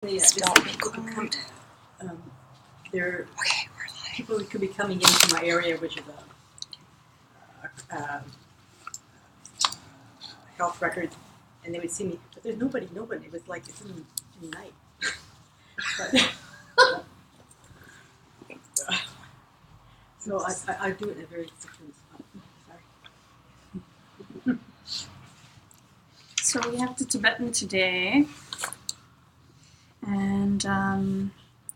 People could be coming into my area, which is a health record, and they would see me, but there's nobody. It was like it's in the night. So I do it in a very secluded spot. Sorry. So we have the Tibetan today, and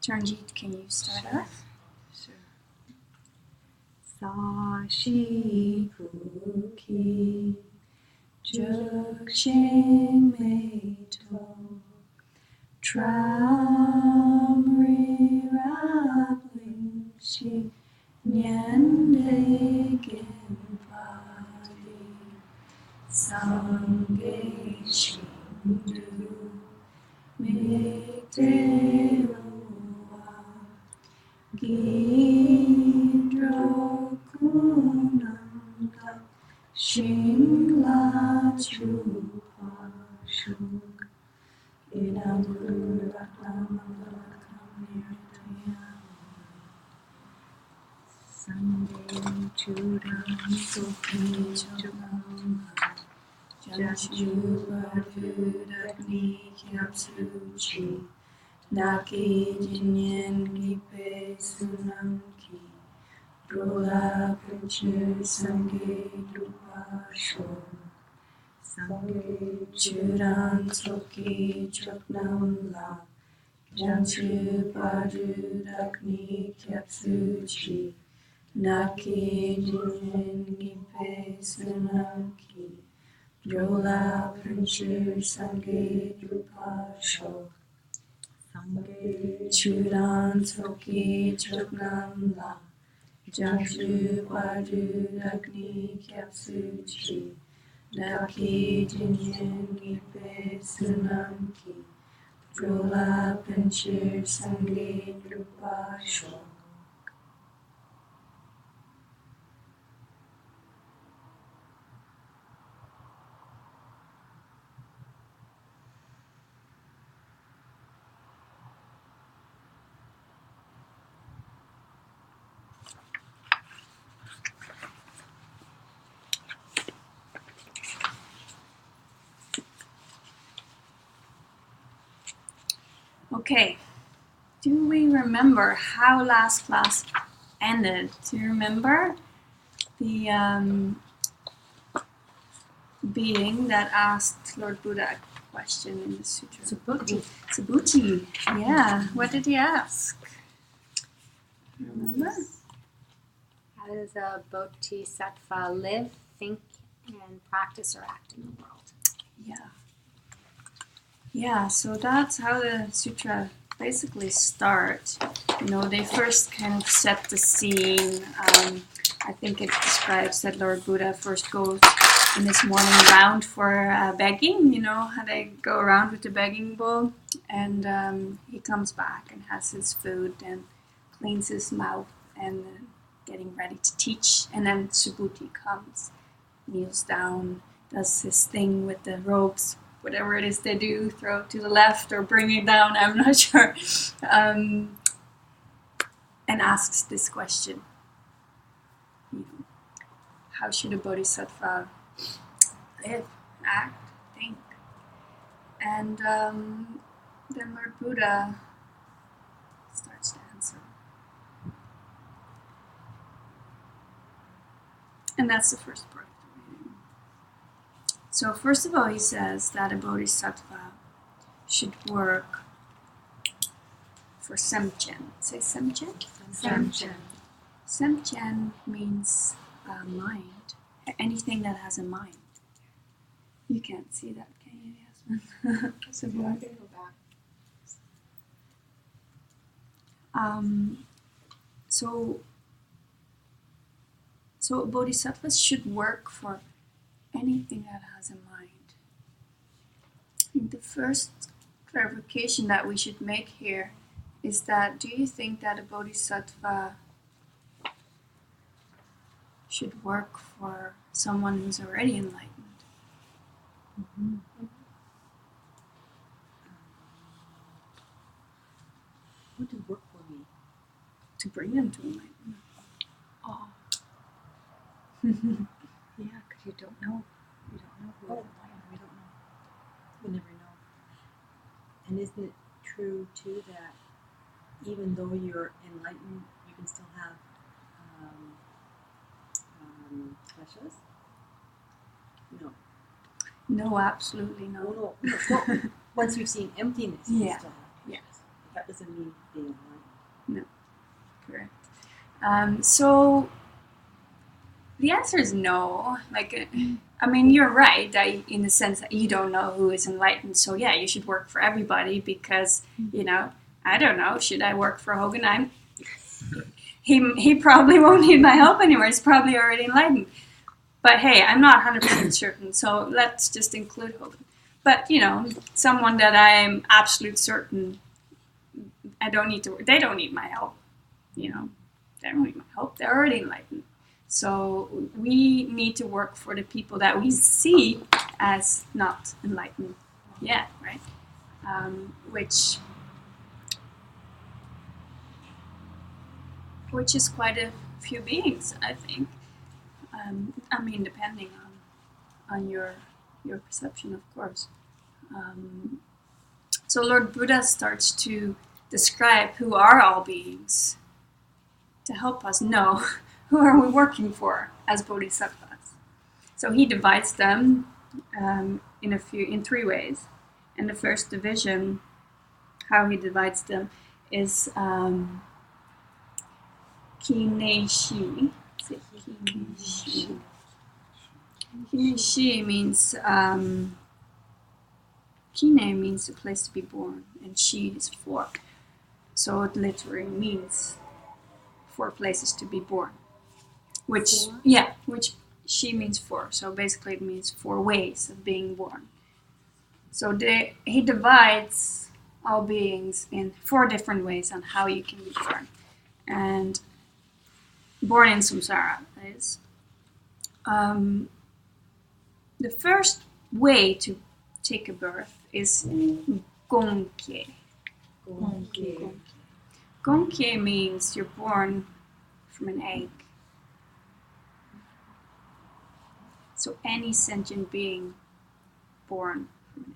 Charanjit, can you start off? Sure. Sa shi pu ki juk shing mei to tram ri rap ling shi nyan de gin pa di sangye shi du me te wa Gidro kunam la shing la chu pa shu inam kuratlam mangalakam niritaya Sunday chudam sukhi chukam Janshu Badu Dagni Kyapsu Chi Naki Jinyan Gipe Sunam Ki Drola Princhu Sange Drupa Sho Sange Churan Soki Choknam La Janshu Badu Dagni Kyapsu Chi Naki Jinyan Gipe Sunam Ki Drola Princhu Sange Drupa Sho Sange Churan Soki Choknam La Janshu Badu Dagni Kyapsu Chi Naki Jinyan Gipe Sunam Ki Drola Princhu Sange Drupa Sho. Okay, do we remember how last class ended? Do you remember the being that asked Lord Buddha a question in the sutra? Subhuti. Yeah, what did he ask? Remember? How does a bodhisattva live, think, and practice or act in the world? Yeah, so that's how the sutra basically starts. You know, they first kind of set the scene. I think it describes that Lord Buddha first goes in his morning round for begging, you know, how they go around with the begging bowl. And he comes back and has his food and cleans his mouth and getting ready to teach. And then Subhuti comes, kneels down, does his thing with the robes, whatever it is they do, throw it to the left or bring it down, I'm not sure, and asks this question. You know, how should a bodhisattva live, act, think? And then Lord Buddha starts to answer. And that's the first part. So first of all, he says that a bodhisattva should work for semchen. Say semchen? Semchen. Semchen means mind. Anything that has a mind. You can't see that, can you, Yasmin? So So bodhisattvas should work for anything that has a mind. I think the first clarification that we should make here is that, do you think that a bodhisattva should work for someone who's already enlightened? Mm-hmm. wouldn't work for me. to bring them to enlightenment. Oh, yeah, because you don't know. You don't know who Oh, is enlightened. we don't know. We never know. And isn't it true too that even though you're enlightened, you can still have kleshas? No. No, absolutely No, no. no. Well, once you've seen emptiness, you Yeah. can still have Yeah. kleshas. That doesn't mean being enlightened. Correct. So the answer is no. Like, I mean, you're right in the sense that you don't know who is enlightened. So yeah, you should work for everybody because, I don't know, should I work for Hogan? He probably won't need my help anymore. He's probably already enlightened. But hey, I'm not 100% certain, so let's just include Hogan. But, someone that I'm absolute certain I don't need to work. They don't need my help. They don't need my help. They're already enlightened. So we need to work for the people that we see as not enlightened yet, right? Which is quite a few beings, I think. I mean, depending on your perception, of course. So Lord Buddha starts to describe who are all beings to help us know who are we working for as bodhisattvas. So he divides them in 3 ways. And the first division, how he divides them, is Kineshi. Kineshi means Kine means a place to be born, and Shi is 4. So it literally means 4 places to be born. Which Shi means 4. So basically it means 4 ways of being born. So he divides all beings in 4 different ways on how you can be born. And born in samsara, that is. The first way to take a birth is Gongkye. Gongkye means you're born from an egg. So any sentient being born from an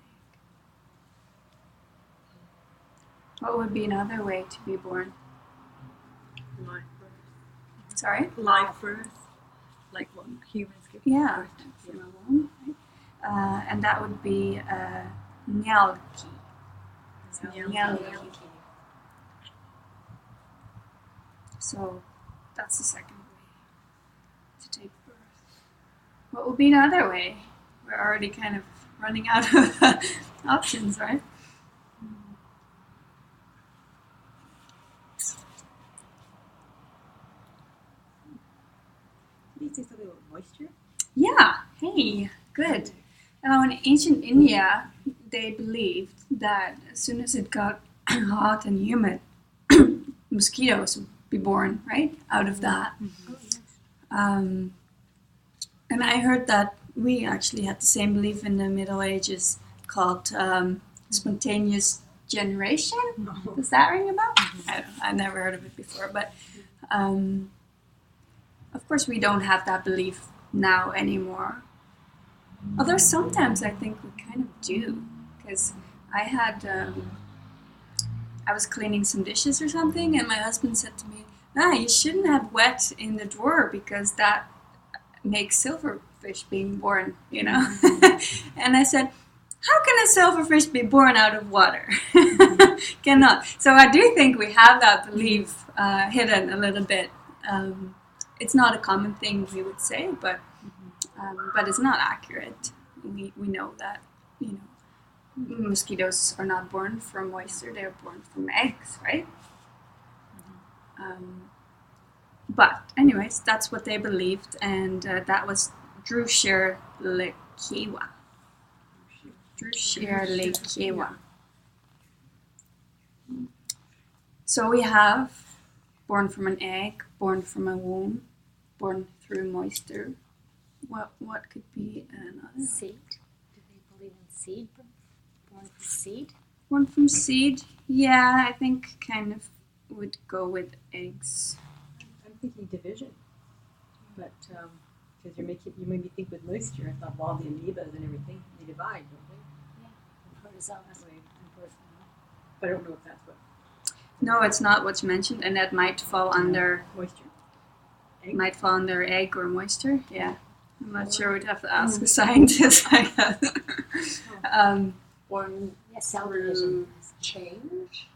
egg. What would be another way to be born? Life birth. Sorry? Life birth. Like what humans give Yeah, birth to. from a womb, right? And that would be Nyalki. Nyalki. So that's the second way to take birth. What would be another way? We're already kind of running out of options, right? Can you say something about moisture? Yeah, hey, good. Now, in ancient India, they believed that as soon as it got hot and humid, mosquitoes would be born, right, out of that. Oh, yes. And I heard that we actually had the same belief in the Middle Ages called spontaneous generation. No. Does that ring a bell? I don't know. I've never heard of it before, but of course we don't have that belief now anymore. Although sometimes I think we kind of do, because I was cleaning some dishes or something, and my husband said to me, you shouldn't have wet in the drawer because that makes silverfish being born, And I said, how can a silverfish be born out of water? Cannot. So I do think we have that belief hidden a little bit. It's not a common thing, we would say, but it's not accurate. We know that, mosquitoes are not born from moisture, they're born from eggs, right? But anyways, that's what they believed, and that was Drusher Lekewa. Drusher Lekewa. So we have born from an egg, born from a womb, born through moisture. What could be another? Seed. Do they believe in seed birth? Born from seed? Born from seed? Yeah, I think kind of would go with eggs. I'm thinking division, but because you made me think with moisture. I thought, well, the amoebas and everything, they divide, don't they? Protozoa. That way, but I don't know if that's what No, it's not what's mentioned, and that might fall under moisture. Egg? might fall under egg or moisture. Yeah, I'm not sure. We'd have to ask a scientist like that. Or Cell through division. change,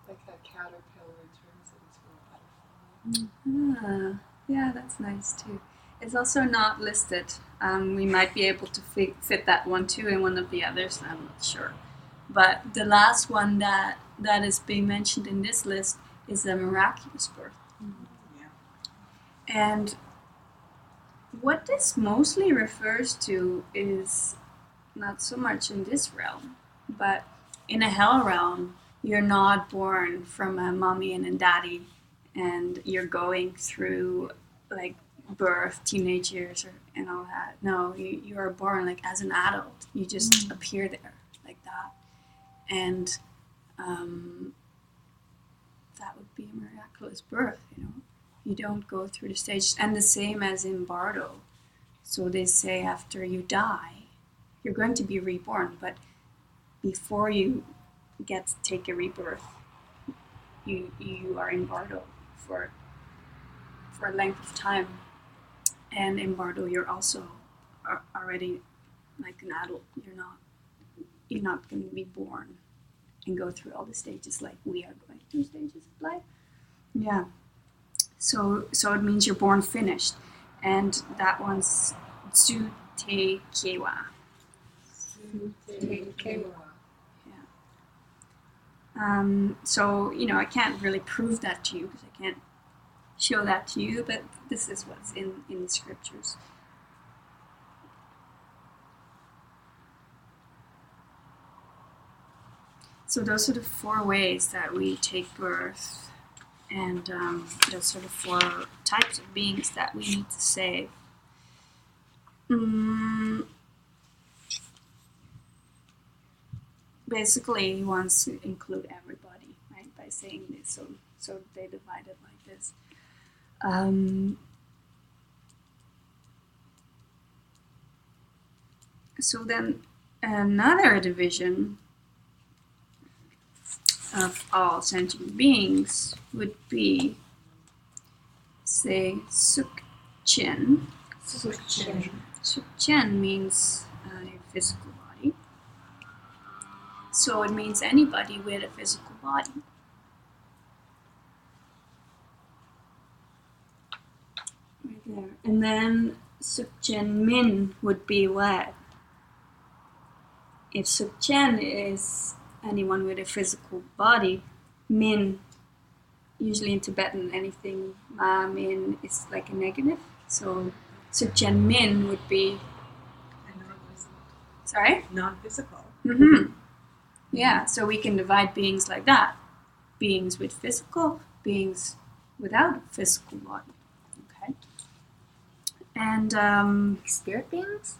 like a caterpillar turns into a butterfly. Yeah, that's nice too. It's also not listed. We might be able to fit that one too in one of the others. I'm not sure. But the last one that is being mentioned in this list is a miraculous birth. Yeah. And what this mostly refers to is not so much in this realm, but in a hell realm, you're not born from a mommy and a daddy, and you're going through like birth, teenage years, and all that. No, you are born like as an adult. You just appear there like that, and that would be a miraculous birth. You don't go through the stages, and the same as in Bardo. So they say after you die, you're going to be reborn, but before you get to take a rebirth, you are in Bardo for a length of time, and in Bardo you're also already like an adult. You're not going to be born and go through all the stages like we are going through stages of life. Yeah. So it means you're born finished, and that one's Tsutekewa. So, I can't really prove that to you because I can't show that to you, but this is what's in the scriptures. So those are the 4 ways that we take birth, and those are the 4 types of beings that we need to save. Basically, he wants to include everybody, right, by saying this, so they divide it like this. So then another division of all sentient beings would be, say, Sukchen. Sukchen means a physical body. So it means anybody with a physical body. Right there. And then Sukchen Min would be what? If Sukchen is anyone with a physical body, Min, usually in Tibetan, anything Ma Min is like a negative. So Sukchen Min would be. Sorry? Non-physical. Mm-hmm. Yeah, so we can divide beings like that. Beings with physical, beings without a physical body. Okay? And Spirit beings?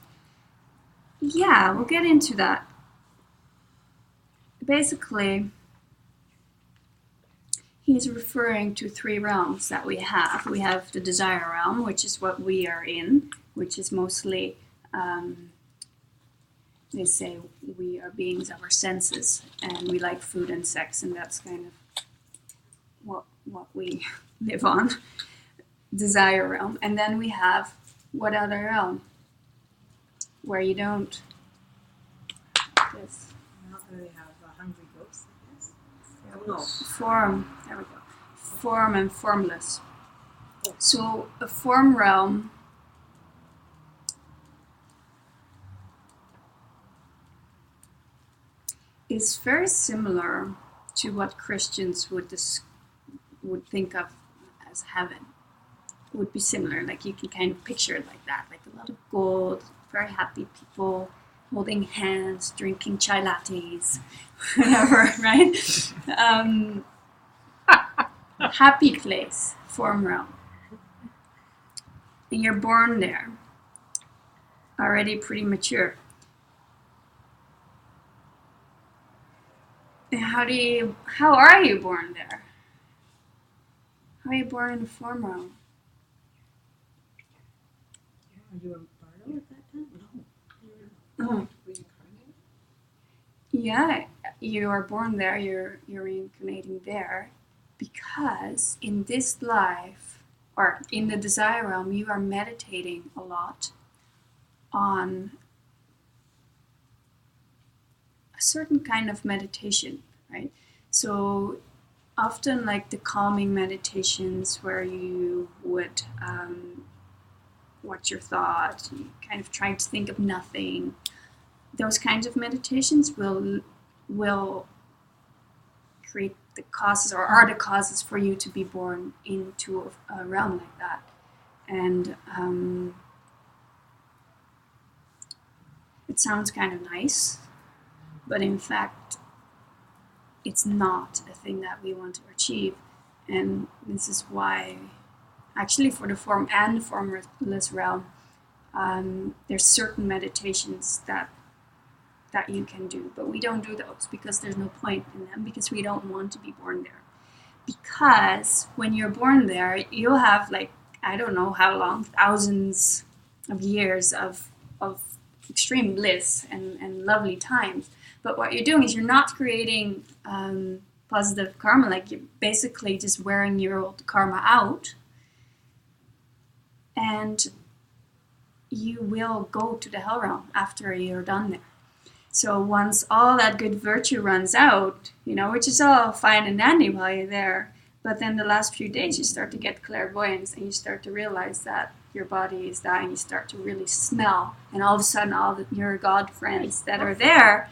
yeah, we'll get into that. Basically, he's referring to 3 realms that we have. We have the desire realm, which is what we are in, which is mostly, they say we are beings of our senses, and we like food and sex, and that's kind of what we live on. Desire realm. And then we have what other realm? Where you don't. This. Not that they have hungry ghosts, I guess. Oh, no. Form. There we go. Form and formless. So a form realm is very similar to what Christians would think of as heaven. It would be similar, like you can kind of picture it like that, like a lot of gold, very happy people holding hands, drinking chai lattes, whatever, right? Happy place, form realm. And you're born there, already pretty mature. And how are you born there? How are you born in the form realm? Are you a Bardo at that time? No. Oh. Reincarnate? Yeah, you are born there, you're reincarnating there, because in this life, or in the desire realm, you are meditating a lot on a certain kind of meditation, right? So often like the calming meditations where you would watch your thoughts, you kind of trying to think of nothing, those kinds of meditations will create the causes, or are the causes for you to be born into a realm like that. And it sounds kind of nice, but in fact it's not a thing that we want to achieve. And this is why actually for the form and formless realm, there's certain meditations that you can do, but we don't do those because there's no point in them, because we don't want to be born there. Because when you're born there, you'll have like, I don't know how long, thousands of years of extreme bliss and lovely times. But what you're doing is you're not creating positive karma, like you're basically just wearing your old karma out, and you will go to the hell realm after you're done there. So once all that good virtue runs out, which is all fine and dandy while you're there, but then the last few days you start to get clairvoyance and you start to realize that your body is dying. You start to really smell, and all of a sudden your God friends that are there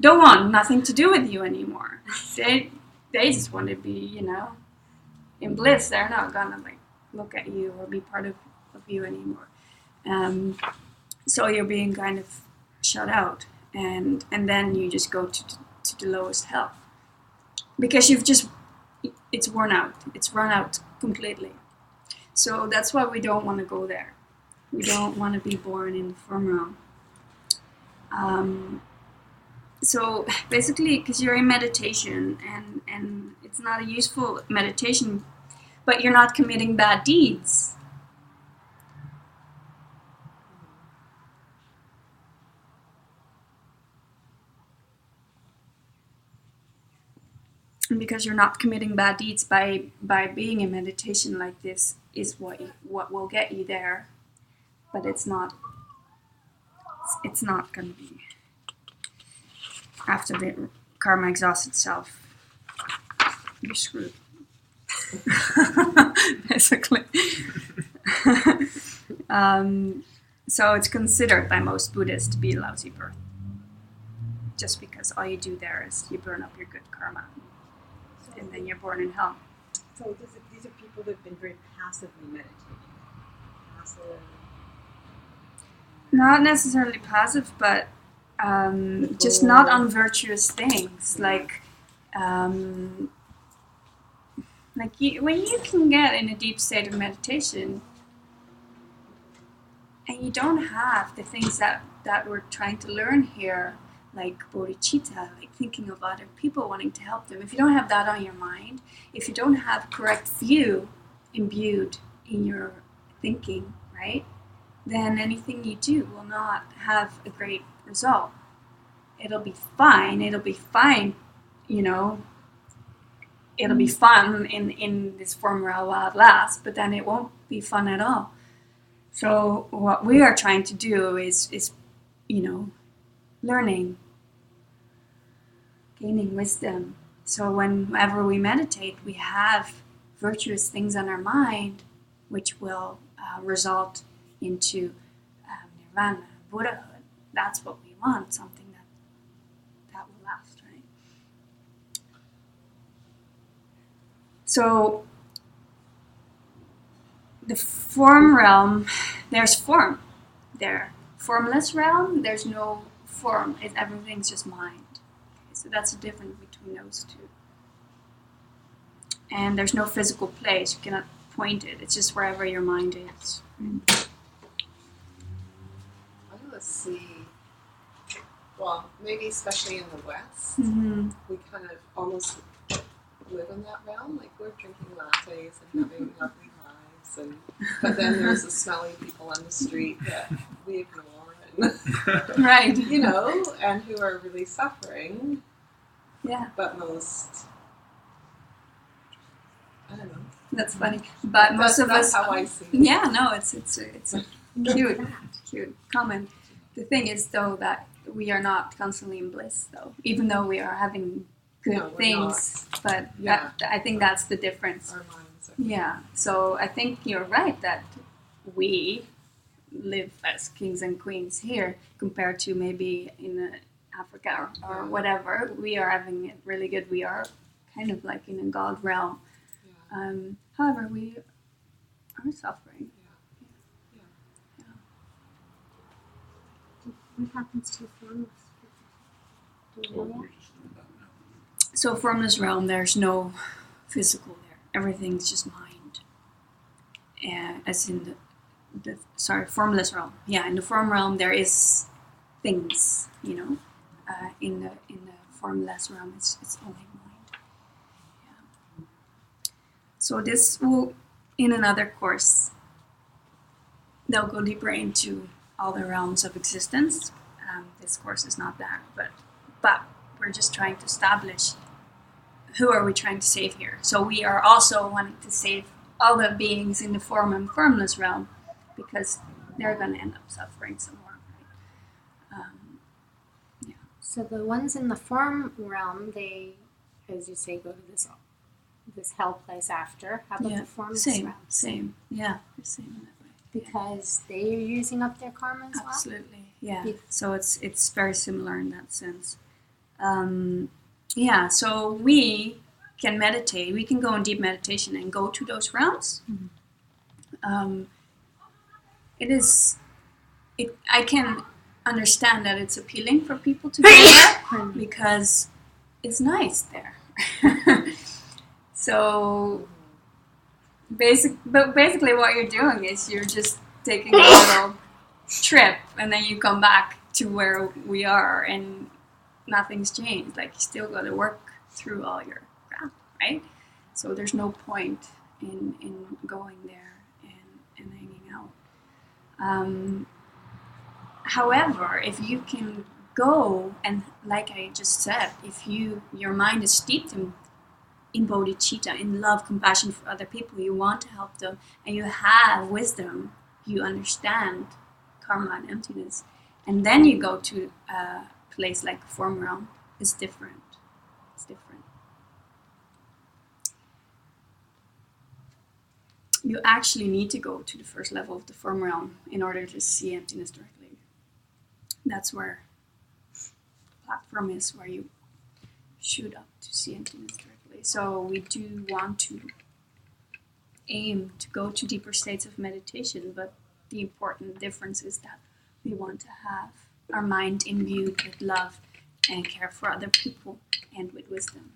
don't want nothing to do with you anymore. They just want to be, in bliss. They're not gonna like look at you or be part of you anymore. So you're being kind of shut out, and then you just go to the lowest hell because it's worn out. It's run out completely. So that's why we don't want to go there. We don't want to be born in the form realm. So basically, because you're in meditation and it's not a useful meditation, but you're not committing bad deeds. And because you're not committing bad deeds by being in meditation like this is what will get you there, but it's not going to be after the karma exhausts itself. You're screwed. Basically. So it's considered by most Buddhists to be a lousy birth, just because all you do there is you burn up your good karma, and then you're born in hell. So these are people that have been very passively meditating. Passive. Not necessarily passive, but just not on virtuous things. Like when you can get in a deep state of meditation and you don't have the things that we're trying to learn here, like bodhicitta, like thinking of other people, wanting to help them. If you don't have that on your mind, if you don't have correct view imbued in your thinking, right, then anything you do will not have a great result. It'll be fine, it'll be fun in this form while it lasts, but then it won't be fun at all. So what we are trying to do is learning, gaining wisdom. So whenever we meditate, we have virtuous things on our mind, which will result into nirvana, Buddhahood. That's what we want, something that will last, right? So the form realm, there's form there. Formless realm, there's no form. Everything's just mind. Okay, so that's the difference between those two. And there's no physical place. You cannot point it. It's just wherever your mind is. I want to see, well, maybe especially in the West, we kind of almost live in that realm. Like we're drinking lattes and having lovely lives, but then there's the smelly people on the street that we ignore, and Right. you know, and who are really suffering. Yeah. But most, I don't know. That's funny. But most of that's us. how I see it. Yeah. No. It's a cute comment. The thing is, though, that we are not constantly in bliss, though, even though we are having good No, we're things. But Yeah. I think that's the difference. Our minds are. Yeah. So I think you're right that we live as kings and queens here compared to maybe in Africa or whatever. We are having it really good. We are kind of like in a God realm. Yeah. However, we are suffering. What happens to formless? Do you know that? So formless realm, there's no physical there. Everything's just mind. As in formless realm. Yeah, in the form realm there is things, you know. In the formless realm, it's only mind. Yeah. So this will, in another course, they'll go deeper into all the realms of existence. This course is not that, but we're just trying to establish who are we trying to save here. So we are also wanting to save all the beings in the form and formless realm because they're going to end up suffering some more. Right? So the ones in the form realm, they, as you say, go to this hell place after. How about the formless realm? Same. Yeah, the same in that way. Because they are using up their karma as well? Absolutely, yeah. Yes. So it's very similar in that sense. Yeah, so we can meditate. We can go in deep meditation and go to those realms. Mm-hmm. I can understand that it's appealing for people to go there because it's nice there. So basically what you're doing is you're just taking a little trip and then you come back to where we are and nothing's changed. Like you still got to work through all your crap, right? So there's no point in going there and hanging out. However, if you can go and, like I just said, if your mind is steeped in bodhicitta, in love, compassion for other people, you want to help them, and you have wisdom, you understand karma and emptiness, and then you go to a place like the form realm, it's different. It's different. You actually need to go to the first level of the form realm in order to see emptiness directly. That's where the platform is, where you shoot up to see emptiness directly. So we do want to aim to go to deeper states of meditation, but the important difference is that we want to have our mind imbued with love and care for other people and with wisdom.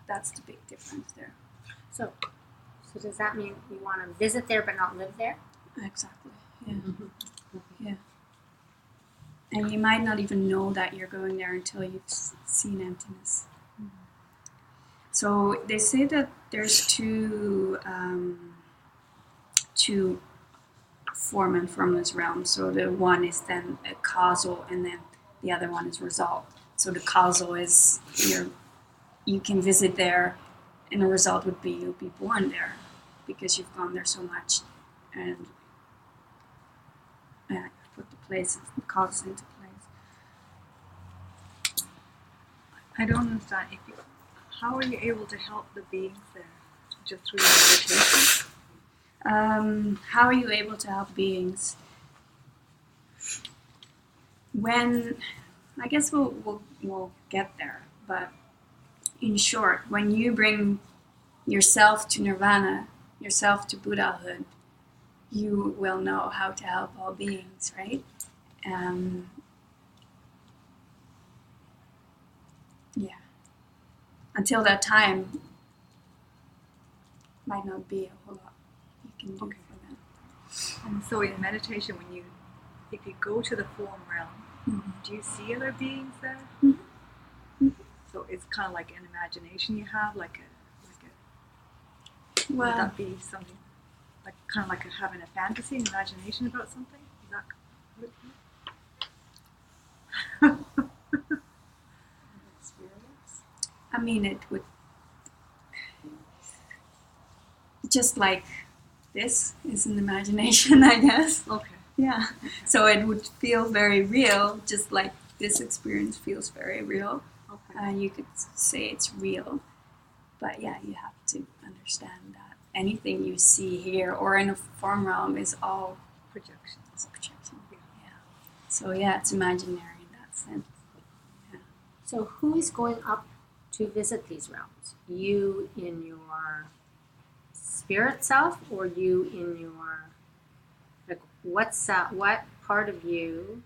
That's the big difference there. So does that mean you want to visit there but not live there? Exactly. Yeah. Yeah. And you might not even know that you're going there until you've seen emptiness. So they say that there's two form and formless realms. So the one is then a causal, and then the other one is result. So the causal is you can visit there, and the result would be you'll be born there because you've gone there so much, and put the causes into place. I don't understand. How are you able to help the beings there? Just through your meditation? How are you able to help beings? I guess we'll get there, but in short, when you bring yourself to nirvana, yourself to Buddhahood, you will know how to help all beings, right? Yeah. Until that time, might not be a whole lot you can do for them. And so in meditation, if you go to the form realm, Mm-hmm. do you see other beings there? Mm-hmm. So it's kind of like an imagination you have, like Would Well, that be something like kind of like having a fantasy, an imagination about something? Is that Experience. I mean, it would just like this is an imagination, I guess. okay? Yeah. So it would feel very real, just like this experience feels very real. Okay. You could say it's real, but yeah, you have to understand that anything you see here or in a form realm is all Projections. projection. Yeah. Yeah. So yeah, it's imaginary in that sense. So who is going up to visit these realms? You in your spirit self, or you in your, like, what's that? What part of you?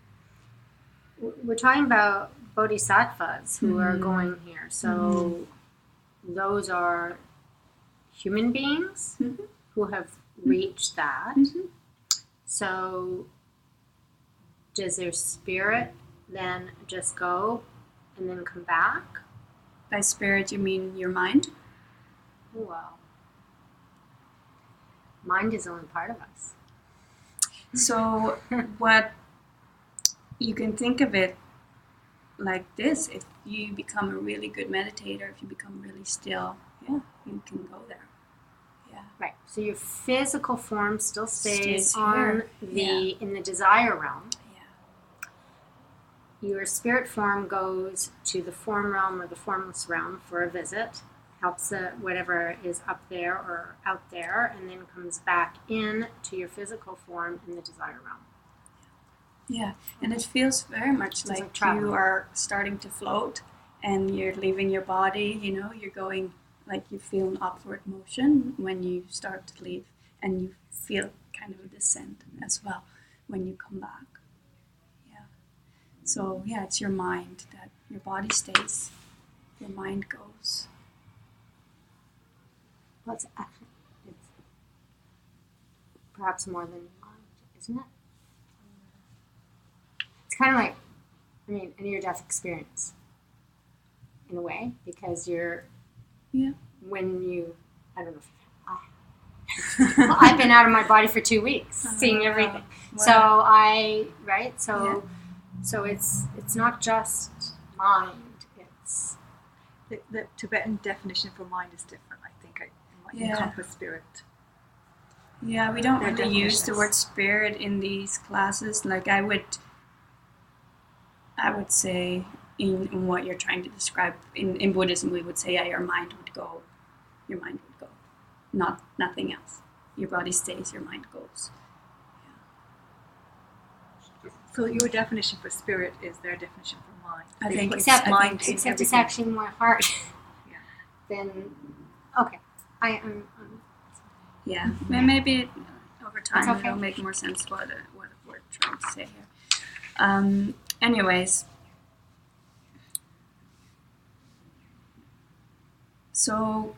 We're talking about bodhisattvas who are going here. So those are human beings Mhm. who have reached that. Mhm. So does their spirit then just go and then come back? By spirit, you mean your mind? Oh, wow. Mind is only part of us. So what you can think of it like this: if you become a really good meditator, if you become really still, yeah, you can go there. Yeah. Right. So your physical form still stays Stays on here. the in the desire realm. Yeah. Your spirit form goes to the form realm or the formless realm for a visit, helps whatever is up there or out there, and then comes back in to your physical form in the desire realm. Yeah, and it feels very much It's like like traveling. you are starting to float and you're leaving your body, you're going, like you feel an upward motion when you start to leave, and you feel kind of a descent as well when you come back. Yeah. So, yeah, it's your mind that your body stays, your mind goes. Well, it's perhaps more than your mind, isn't it? It's kind of like, a near-death experience in a way, because you're, Yeah. when you, I don't know if I've been out of my body for 2 weeks, seeing everything. Wow. So so it's not just mind. It's The Tibetan definition for mind is different. I think it might Yeah. encompass spirit. Yeah, we don't Their really use the definitions. word spirit in these classes. Like I would say in what you're trying to describe in Buddhism, we would say, yeah, your mind would go, nothing else. Your body stays, your mind goes. So your definition for spirit is their definition for mind. I They think put it's- mind in except it's everything. actually more heart. Yeah. Then okay, I'm Yeah, and maybe over time That's okay. it'll make more sense what we're trying to say here. Anyways, so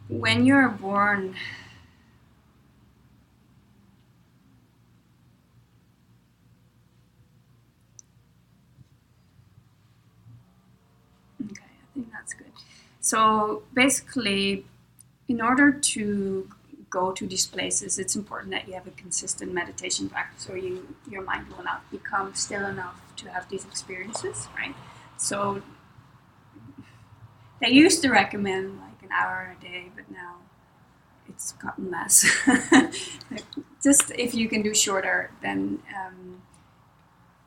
when you're born, okay, I think that's good. So basically, in order to go to these places, it's important that you have a consistent meditation practice, or your mind will not become still enough to have these experiences, right? So they used to recommend like an hour a day, but now it's gotten less. Just if you can do shorter, then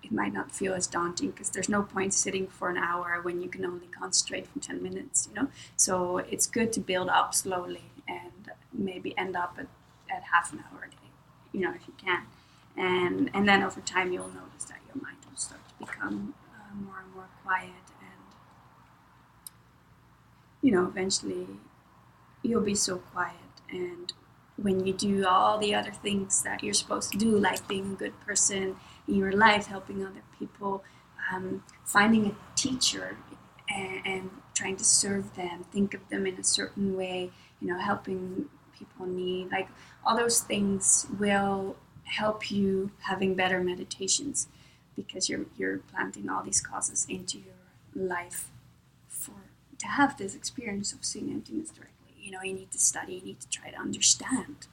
it might not feel as daunting, because there's no point sitting for an hour when you can only concentrate for 10 minutes, So it's good to build up slowly and maybe end up at half an hour a day, if you can. And then over time you'll notice that your mind will start to become more and more quiet, and eventually you'll be so quiet. And when you do all the other things that you're supposed to do, like being a good person in your life, helping other people, finding a teacher and trying to serve them, think of them in a certain way, helping people in need, like all those things will help you having better meditations, because you're planting all these causes into your life to have this experience of seeing emptiness directly. you need to study, you need to try to understand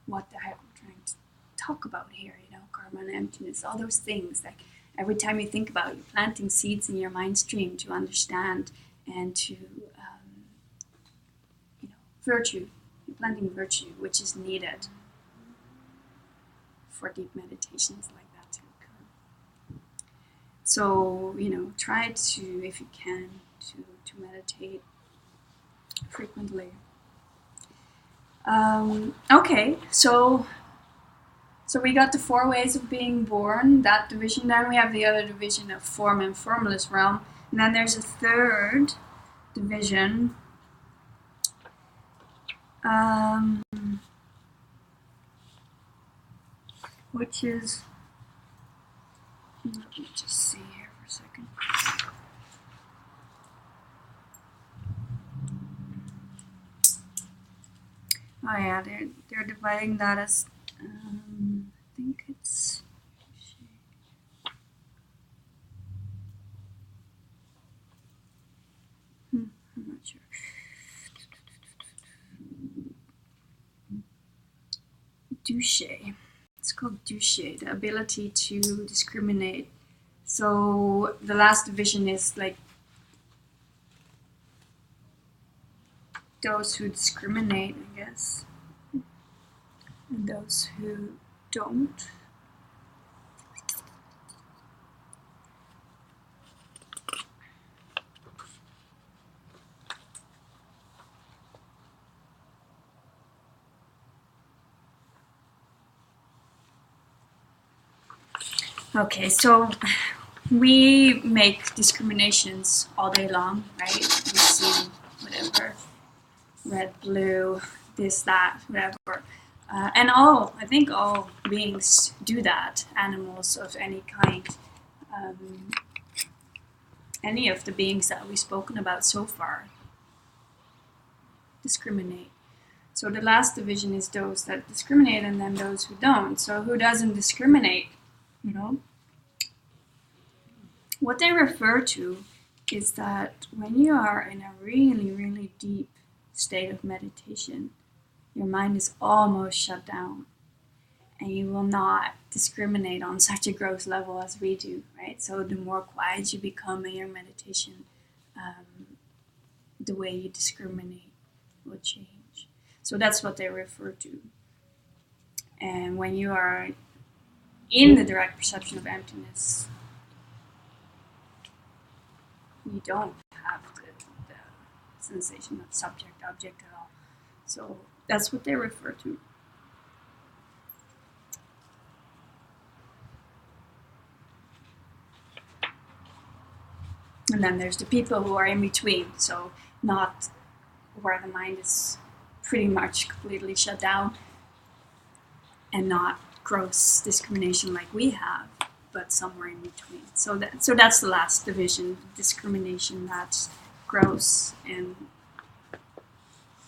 what the heck we're trying to talk about here, karma and emptiness, all those things. Like every time you think about it, you're planting seeds in your mind stream to understand and to, virtue. You're planting virtue, which is needed for deep meditations like that to occur. So, try to, if you can, to meditate frequently. Okay, so we got the 4 ways of being born, that division. Then we have the other division of form and formless realm. And then there's a third division, which is, let me just see here for a second. Oh yeah, they're dividing that as, I think it's, I'm not sure. Douche. It's called douche, the ability to discriminate. So the last division is like those who discriminate, I guess, and those who don't. Okay, so we make discriminations all day long, right? We see whatever, red, blue, this, that, whatever. And I think all beings do that, animals of any kind. Any of the beings that we've spoken about so far discriminate. So the last division is those that discriminate and then those who don't. So who doesn't discriminate, What they refer to is that when you are in a really, really deep state of meditation, your mind is almost shut down and you will not discriminate on such a gross level as we do, right? So the more quiet you become in your meditation, the way you discriminate will change. So that's what they refer to. And when you are in the direct perception of emptiness, you don't have the sensation of subject-object at all. So that's what they refer to. And then there's the people who are in between, so not where the mind is pretty much completely shut down and not gross discrimination like we have, but somewhere in between. So that's the last division, discrimination that's gross and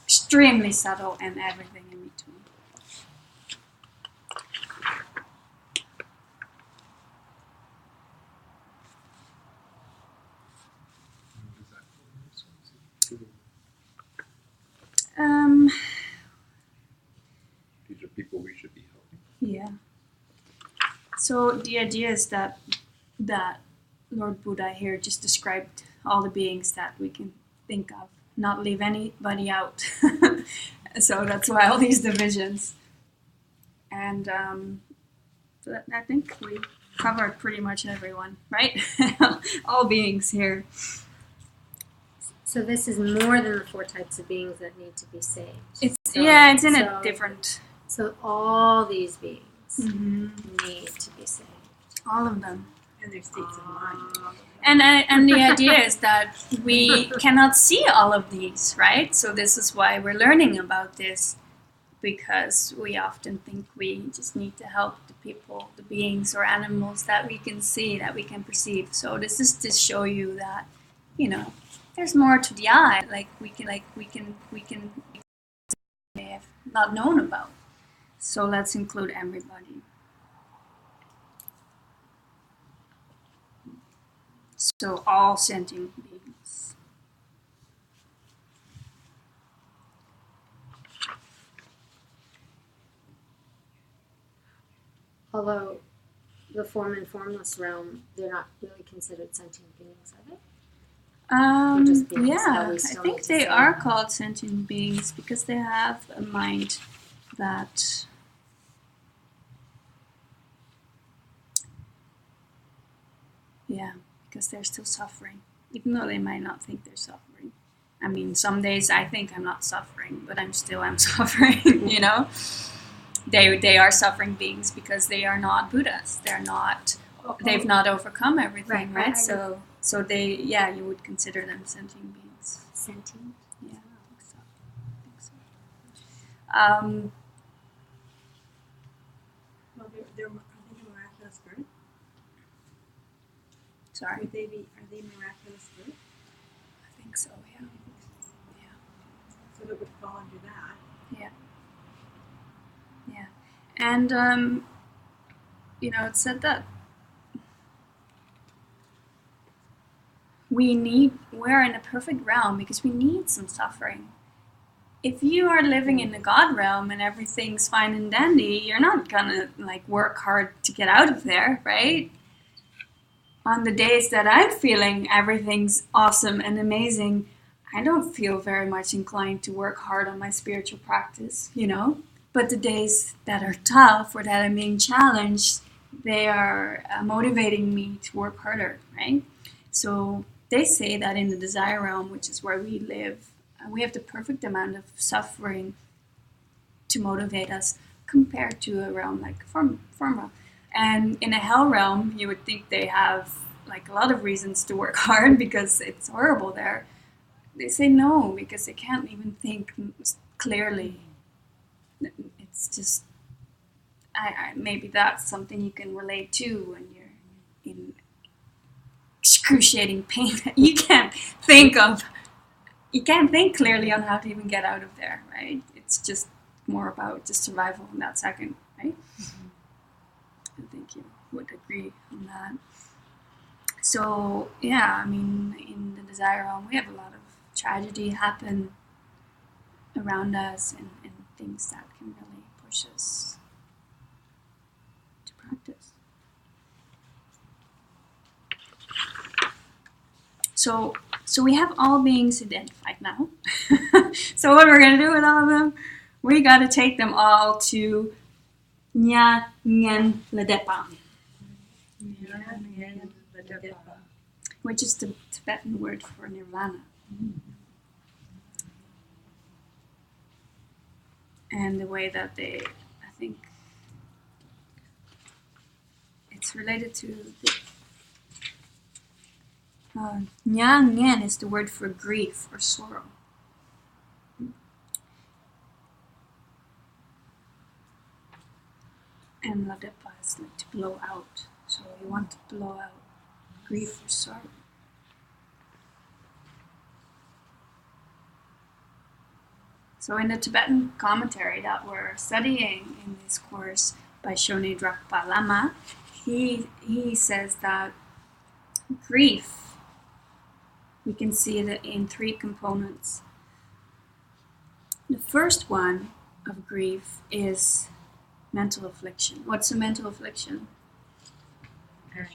extremely subtle and everything in between. These are people we should be helping. Yeah. So the idea is that Lord Buddha here just described all the beings that we can think of, not leave anybody out. So that's why all these divisions. And I think we covered pretty much everyone, right? All beings here. So this is more than the 4 types of beings that need to be saved. It's in a different. So all these beings Mm-hmm. need to be saved. All of them. And their states of mind. And the idea is that we cannot see all of these, right? So this is why we're learning about this, because we often think we just need to help the people, the beings or animals that we can see, that we can perceive. So this is to show you that, there's more to the eye, we may have not known about. So let's include everybody. So all sentient beings. Although the form and formless realm, they're not really considered sentient beings, are they? Just beings, but Yeah, we I still think need to they say are that. called sentient beings because they have a mind that because they're still suffering, even though they might not think they're suffering. I mean, some days I think I'm not suffering, but I'm suffering, you know? They are suffering beings because they are not Buddhas. They've not overcome everything, Right, right? So they, you would consider them sentient beings. Sentient? Yeah, I think so. Well, they're, are they miraculous birth? Sorry, Are they miraculous birth? I think so, yeah. So that would fall under that. And, it said that we're in a perfect realm because we need some suffering. If you are living in the God realm and everything's fine and dandy, you're not gonna work hard to get out of there, right? On the days that I'm feeling everything's awesome and amazing, I don't feel very much inclined to work hard on my spiritual practice, But the days that are tough or that I'm being challenged, they are motivating me to work harder, right? So they say that in the desire realm, which is where we live, we have the perfect amount of suffering to motivate us compared to a realm like form realm. And in a hell realm, you would think they have a lot of reasons to work hard because it's horrible there. They say no because they can't even think clearly. It's just, maybe that's something you can relate to when you're in excruciating pain that you can't think of. You can't think clearly on how to even get out of there, right? It's just more about just survival in that second, right? I think you would agree on that. So, I mean, in the desire realm, we have a lot of tragedy happen around us and things that can really push us to practice. So we have all beings identified now. So what we're going to do with all of them, we got to take them all to Nya Ngen Ladepa, which is the Tibetan word for nirvana. And the way that I think it's related to Nya Ngen is the word for grief or sorrow. And Ladepa is to blow out. So you want to blow out grief or sorrow. So in the Tibetan commentary that we're studying in this course by Shone Drakpa Lama, he says that grief, we can see that in 3 components. The first one of grief is mental affliction. What's a mental affliction? Anger,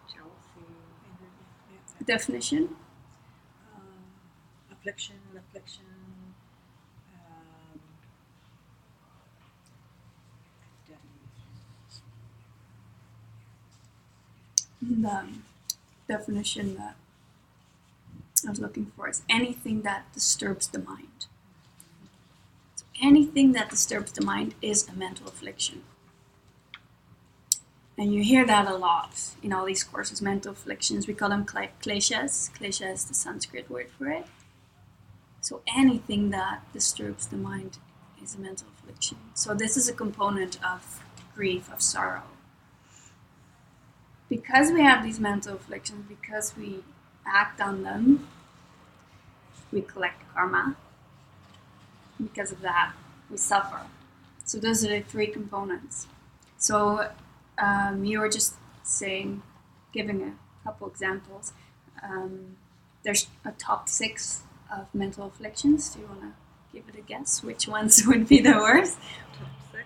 jealousy, Definition? affliction, The definition that I was looking for is anything that disturbs the mind. So anything that disturbs the mind is a mental affliction. And you hear that a lot in all these courses, mental afflictions. We call them kleshas. Klesha is the Sanskrit word for it. So anything that disturbs the mind is a mental affliction. So this is a component of grief, of sorrow. Because we have these mental afflictions, because we act on them, we collect karma. Because of that, we suffer. So those are the 3 components. So you were just saying, giving a couple examples. There's a top 6 of mental afflictions. Do you want to give it a guess? Which ones would be the worst? Top 6.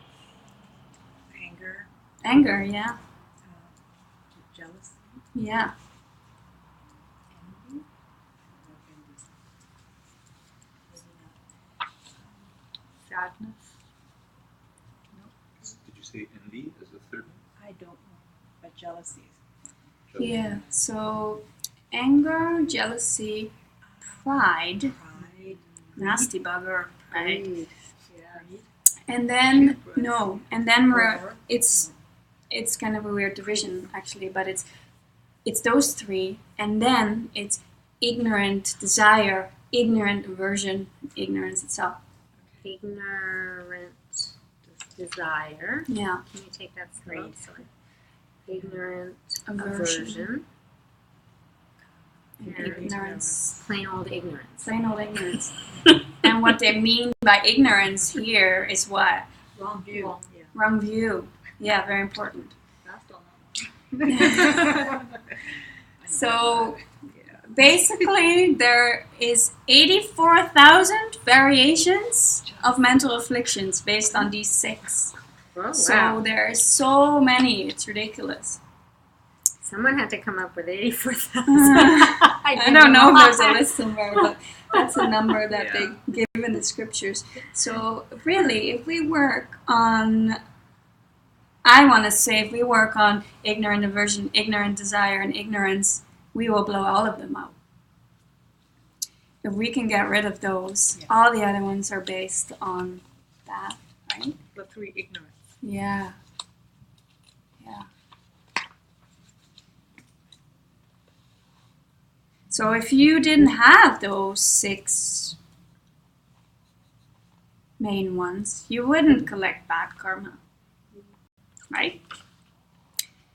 Anger, yeah. Jealousy, Yeah. envy, or envy. Maybe not. Sadness. Did you say envy as a third one? I don't know, but jealousy. Jealousy. Yeah. So anger, jealousy, pride, Pride, nasty bugger, pride. Greed. yeah. And then Hubris. and then Or- it's kind of a weird division actually, but it's those three, and then it's ignorant desire, ignorant aversion, ignorance itself. Ignorant desire. Yeah. Can you take that slow? Greed. Sorry. Ignorant Aversion. aversion. And And ignorance. Plain old ignorance. Plain old ignorance. And what they mean by ignorance here is what? Wrong view. Wrong. Yeah. Wrong view. Yeah, very important. That's all not So basically, there is 84,000 variations of mental afflictions based on these 6. Oh, So wow. there are so many, it's ridiculous. Someone had to come up with 84,000. I don't know if there's a list somewhere, but that's a number that Yeah. they give in the scriptures. So really, if we work on, I want to say, if we work on ignorant aversion, ignorant desire, and ignorance, we will blow all of them out. If we can get rid of those, Yeah. all the other ones are based on that, right? the 3 ignorance. Yeah. Yeah. So if you didn't have those 6 main ones, you wouldn't collect bad karma. Right?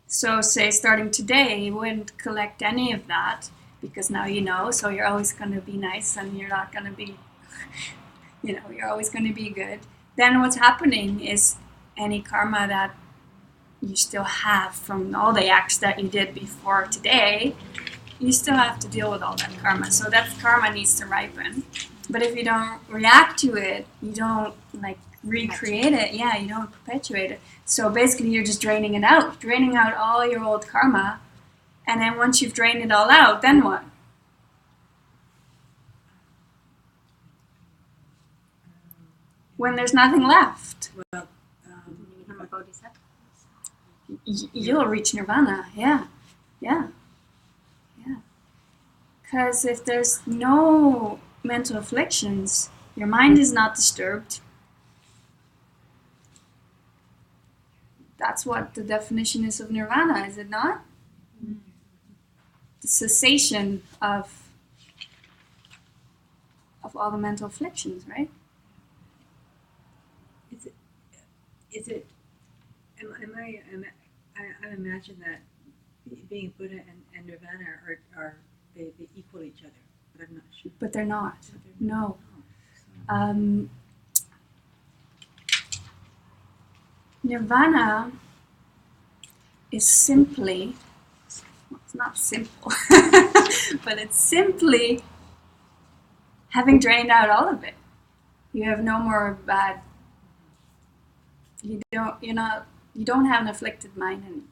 So say starting today, you wouldn't collect any of that because now you know, so you're always going to be nice and you're not going to be, you're always going to be good. Then what's happening is any karma that you still have from all the acts that you did before today, you still have to deal with all that karma. So that karma needs to ripen. But if you don't react to it, you don't recreate it. Yeah, you don't perpetuate it. So basically you're just draining out all your old karma. And then once you've drained it all out, then what? When there's nothing left, Well, You become a bodhisattva. you'll reach nirvana. Yeah. Because if there's no mental afflictions, your mind is not disturbed. That's what the definition is of nirvana, is it not? The cessation of all the mental afflictions, right? is it? I imagine that being Buddha and Nirvana are they equal each other, but I'm not sure. But they're not. But they're No. not. Nirvana is simply, well, it's not simple, but it's simply having drained out all of it. You have no more bad. You don't have an afflicted mind anymore.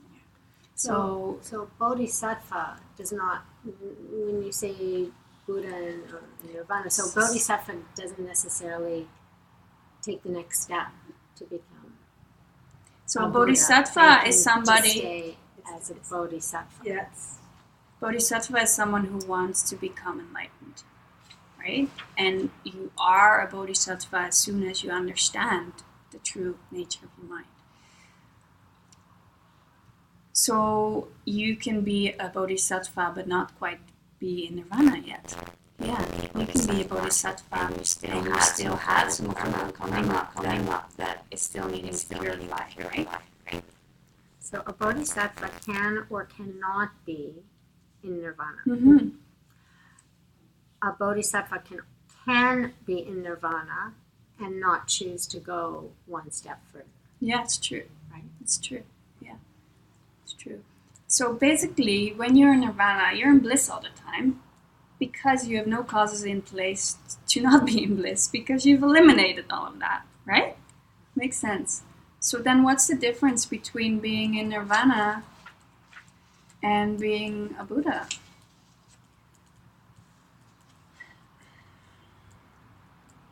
So bodhisattva does not, when you say Buddha and Nirvana, so bodhisattva doesn't necessarily take the next step to become. So a Buddha. bodhisattva They can is just somebody. stay as a bodhisattva. Yes. Bodhisattva is someone who wants to become enlightened, right? And you are a bodhisattva as soon as you understand the true nature of your mind. So you can be a bodhisattva but not quite be in nirvana yet. Yeah, you can be a bodhisattva and you still have some karma coming up that is still needing to be purified, right? So a bodhisattva can or cannot be in nirvana. Mm-hmm. A bodhisattva can be in nirvana and not choose to go one step further. Yeah, it's true. Right. It's true. Yeah, it's true. So basically, when you're in nirvana, you're in bliss all the time because you have no causes in place to not be in bliss because you've eliminated all of that, right? Makes sense. So then what's the difference between being in nirvana and being a Buddha?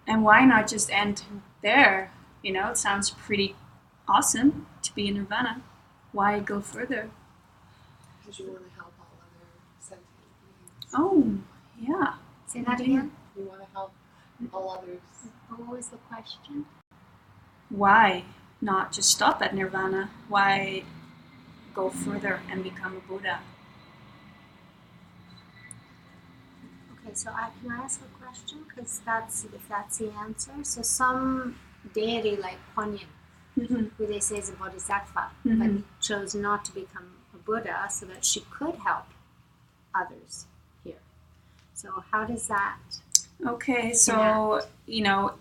And why not just end there? You know, it sounds pretty awesome to be in nirvana. Why go further? Because you want to help all other sentient beings. Oh, yeah. Say that again. You want to help all others. What was the question? Why not just stop at nirvana? Why go further and become a Buddha? Okay, so can I ask a question? Because if that's the answer. So some deity like Kuan Yin, Mm-hmm. who they say is a bodhisattva, Mhm. but chose not to become a Buddha so that she could help others here. So how does that? Okay, so you know,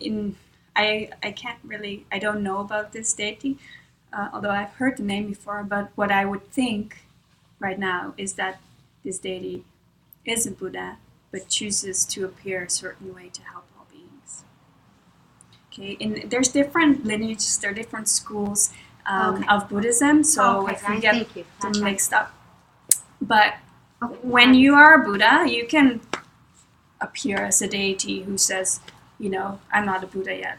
I can't really, I don't know about this deity, although I've heard the name before. But what I would think right now is that this deity is a Buddha, but chooses to appear a certain way to help all beings. Okay, and there's different lineages, there are different schools Okay. of Buddhism. So Okay, if we fine, get thank you. them That's right. mixed up, but Okay, when you are a Buddha, you can appear as a deity who says, you know, I'm not a Buddha yet,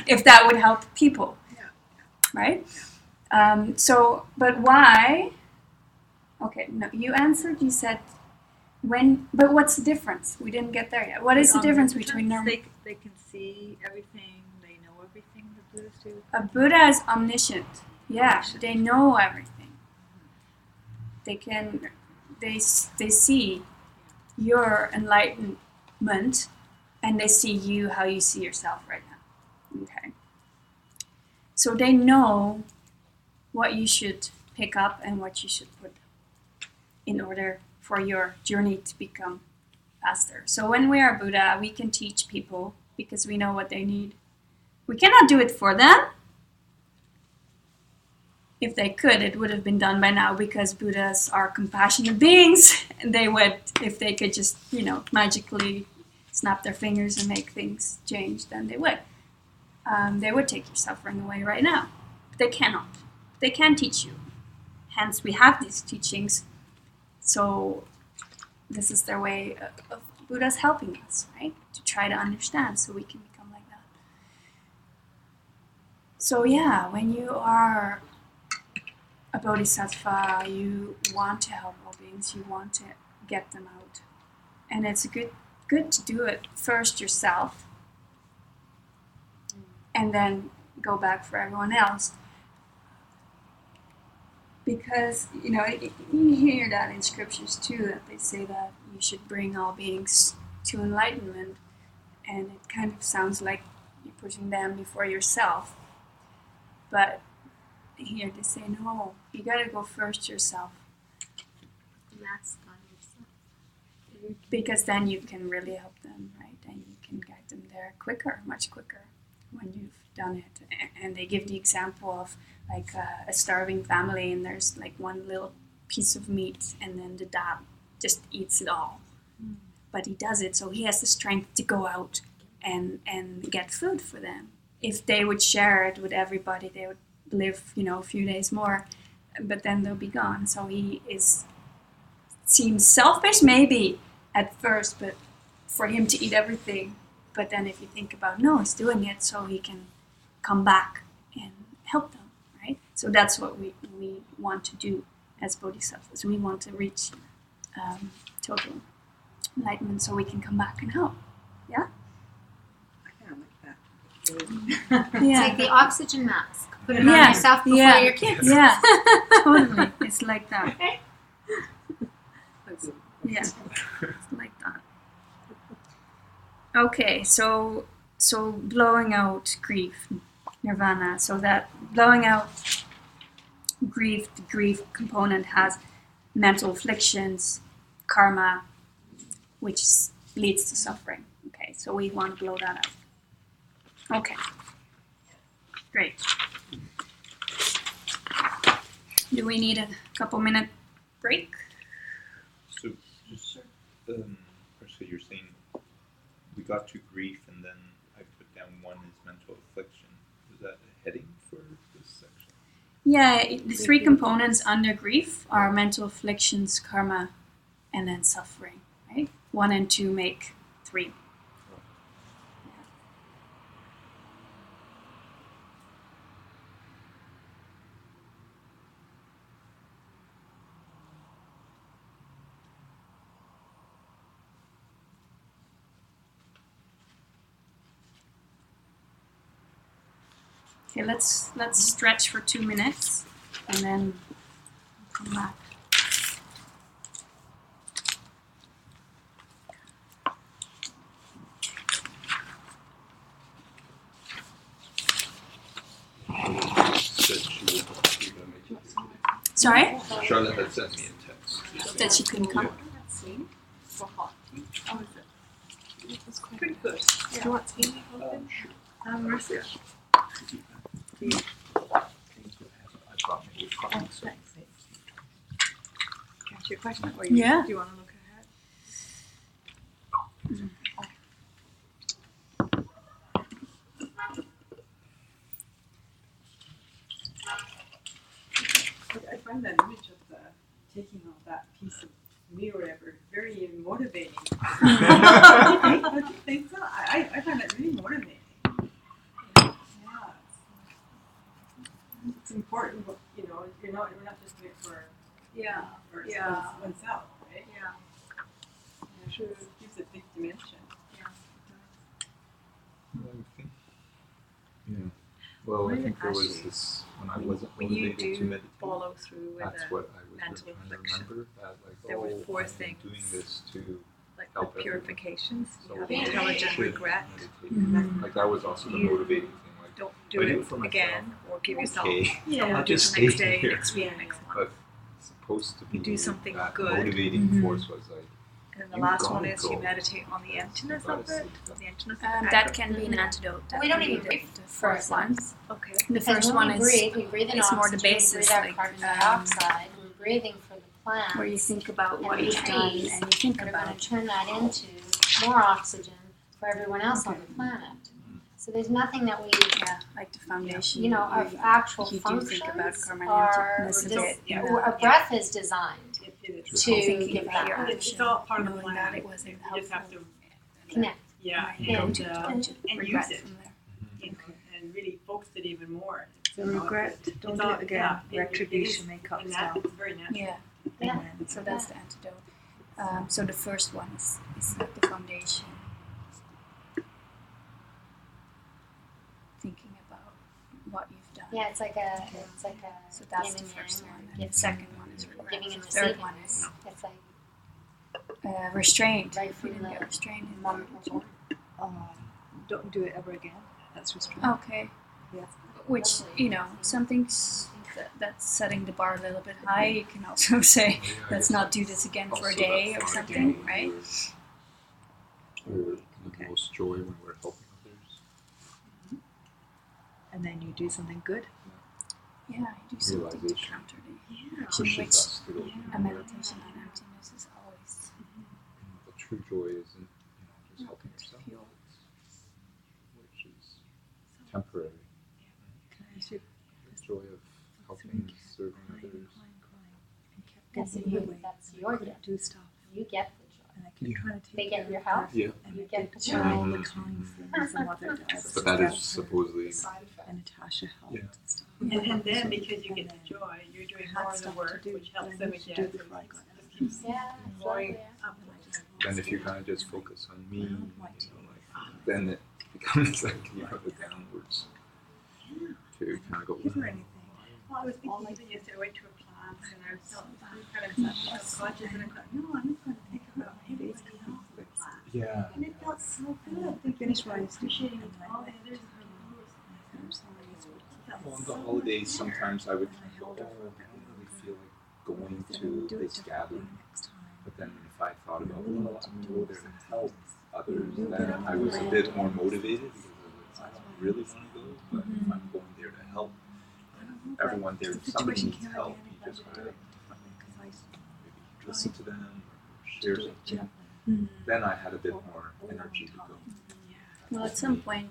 if that would help people, Yeah. right? So, but why? Okay, no, you answered. You said but what's the difference? We didn't get there yet. What is the difference between They can see everything. They know everything. The Buddhists do. a Buddha is omniscient? Yeah, they know everything. They can, they see your enlightenment, and they see you how you see yourself right now. Okay. So they know what you should pick up and what you should put in order for your journey to become faster. So when we are Buddha, we can teach people because we know what they need. We cannot do it for them. If they could, it would have been done by now because Buddhas are compassionate beings. They would, if they could just, you know, magically snap their fingers and make things change, then they would. They would take your suffering away right now. But they cannot. They can teach you. Hence, we have these teachings. So this is their way of Buddhas helping us, right? To try to understand so we can become like that. So yeah, when you are a bodhisattva, you want to help all beings, you want to get them out. And it's good to do it first yourself and then go back for everyone else. Because, you know, you hear that in scriptures too, that they say that you should bring all beings to enlightenment. And it kind of sounds like you're pushing them before yourself. But here they say, no, you gotta go first yourself. Mask on yourself. Because then you can really help them, right? And you can guide them there quicker, much quicker when you've done it. And they give the example of like a starving family, and there's like one little piece of meat, and then the dad just eats it all. But he does it so he has the strength to go out and get food for them. If they would share it with everybody, they would live, you know, a few days more, but then they'll be gone. So he seems selfish maybe at first, but for him to eat everything. But then if you think about, no, he's doing it so he can come back and help them, right? So that's what we want to do as bodhisattvas. We want to reach total enlightenment so we can come back and help. Yeah? I kind of like that. It's like the oxygen mask. Put it on Yeah. yourself before Yeah. your kids. Yeah, totally. It's like that. Yeah, it's like that. Okay, so blowing out grief, nirvana. So that blowing out grief, the grief component has mental afflictions, karma, which leads to suffering. Okay, so we want to blow that out. Okay, great. Do we need a couple minute break? So just so you're saying we got to grief and then I put down one is mental affliction. Is that a heading for this Yeah, the three components under grief are mental afflictions, karma, and then suffering, right? 1 and 2 make 3. Okay, let's stretch for 2 minutes and then come back. Said she was gonna make it. Sorry? Charlotte had sent me a text. That she couldn't come. For hot tea. How is it? It's pretty good. Do you want tea? Mariska. I brought me a coffee, so Ask your question, or Yeah. do you want to look ahead? I find that image of taking out that piece of me or whatever very motivating. Don't you think so? I find that really motivating. Yeah, it's important. You know, we're not just doing it for oneself, right? Yeah. Sure. It gives a big dimension. Well, I When think there was actually- this when I wasn't When you motivated to do meditate. follow through with That's the, what I was mental trying to affliction, remember. That like, there were 4 I've been things. doing this to like help the everyone. purifications, So you have I intelligent should regret. meditate. Mhm. Like that was also the You motivating thing. Like, Don't I do do it it for myself. again, or give yourself, okay, Yeah. I'll do just it the next stay day, here. next week, next month. But it's supposed to be You do something that good. motivating Mhm. force was like And the You last gotta one is you go. meditate on the emptiness of it, the emptiness of the That anger. can be an antidote. That We don't can be even breathe the for fourth one. ourselves. Okay. The Because first when one we breathe in it's more the oxygen, basis, we breathe out like, carbon dioxide, and we're breathing for the plants. where you think about and what the you've done trees and you think that are going about to turn that into more oxygen for everyone else on the planet. So there's nothing that we, like the foundation. you know, our actual you do functions think about karma and are, emptiness a bit. Yeah. our breath is designed It is. to Thinking give about your that, It's all part of the knowing plan. that it wasn't You just have to connect. yeah, and go and, to and regret use it, from there. and really focus it even more. So regret, don't do it again. Retribution may come And down. it's very natural. Yeah. Yeah. So that's the antidote. So the first one is like the foundation. Thinking about what you've done. Yeah, it's like a So that's yin the and first yang, one. or And the second one is regret. giving and The third receiving. one is It's like restraint. Right from You didn't the get restrained in moment that. before. Don't do it ever again. That's restraint. Okay. Yeah. Which, you know, something's that's setting the bar a little bit high. You can also say, let's not do this again for a day or something, right? We're the most joy when we're helping others. And then you do something good. Yeah, you do something to Realization. counter the Pushes which us to go a deeper. meditation on emptiness is always The true joy isn't, just helping yourself, pure. which is temporary. Can I ask you? The joy of helping, serving others. That's Getting you. away. That's your Couldn't gift. do stuff. You get the joy. And I kept trying to take They get care your of help. her, Yeah. and You I get did the joy. all the kind things a mother does. But that to is help her. supposedly And Natasha helped Yeah. and stuff. And then because you get the joy, you're doing I had more of the stuff to work, do, which but I helps them needed to again. do before I got It just keeps Yeah, going exactly. up. And I just then lost if you it. kind of just focus on me, I don't want to. then it becomes like, the downwards to kind of go, Give her anything. Well, I was thinking even yesterday, I went to a class and I was kind of self-conscious and I thought, no, I'm just going to think about everybody else in the class. yeah. And it felt so good. I finished what I was doing, Appreciating and I all the left. others. I'm sorry. It's what Well, on the holidays, sometimes I would kind of go, I don't really feel like going to this gathering. next time. But then if I thought about, well, I'm go there to help others, then I was a bit more motivated because I don't really want to go, but if I'm going there to help everyone there, if somebody needs help, you just gotta maybe listen to them or share something. Then I had a bit more energy to go. Well, at some point,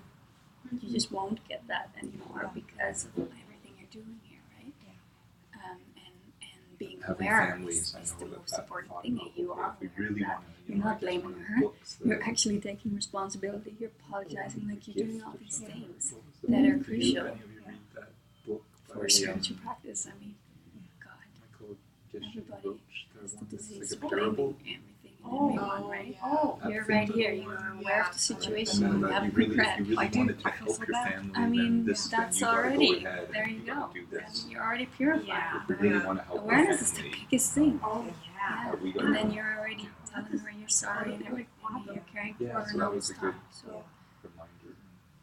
you just won't get that anymore because of everything you're doing here, right? being having aware families, I is the know most that important thought thing about, that you okay, are if we aware of really that. want to, You're not blaming her. You're actually taking responsibility. You're apologizing, like you're doing all these things that are crucial for spiritual practice. I mean, God, everybody has the disease of blaming everything and everyone, right? Oh, You're right here. You are aware of the situation. And You then haven't if you regret. really I do. wanted to I feel help so your bad. family, I mean, then this, then that's you gotta already, go ahead there and you you gotta go. do this. You're already purified. Yeah. If we really want to help our Awareness is the family, biggest thing. Oh, yeah. Yeah. we gotta And then you're already telling her you're sorry and everything. And you're caring for Yeah, her so and that all was this a good time. So, reminder.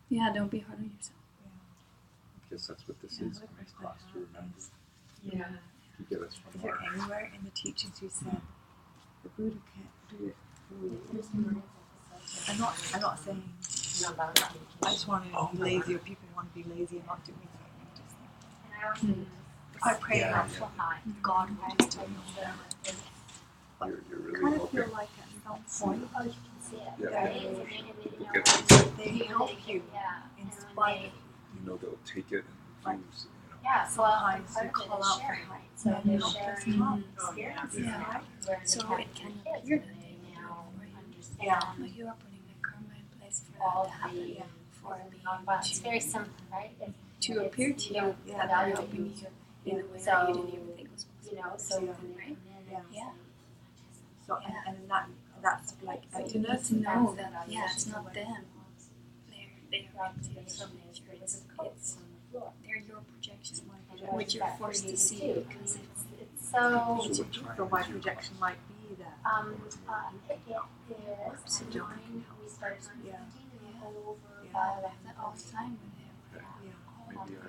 yeah, don't be hard on yourself. I guess that's what this is, a nice class to remember, Yeah. to get us Is from there our anywhere in the teachings you said the Buddha can't do it for you? I'm not saying I just want to be lazy or people want to be lazy and not do anything. If I pray enough, God will just do it. you're really I kind of helping. feel like at some point Yeah. that People get, they help you in spite of you know, they'll take it and use, you know. Yeah, sometimes you call out for help. So and they're help sharing doesn't come. experiences, Yeah. right? Where So they it can have appear kids that and they they now now understand But you are putting the karma in place for all that to happen. the For being nonviolence. It's very simple, right? to appear to you that they're helping you in a way that you didn't even think was possible. You know, so Yeah. when they come in and Yeah. So Yeah. and that's like But you need to know that, yeah, it's not them. They're representatives of nature. It's they're your projection, which you're forced to see because it's So so what time so my is your projection class? might be that. it is at 9 we start at 9:15 and go over Yeah. by I have that all the time with him. Yeah. Maybe I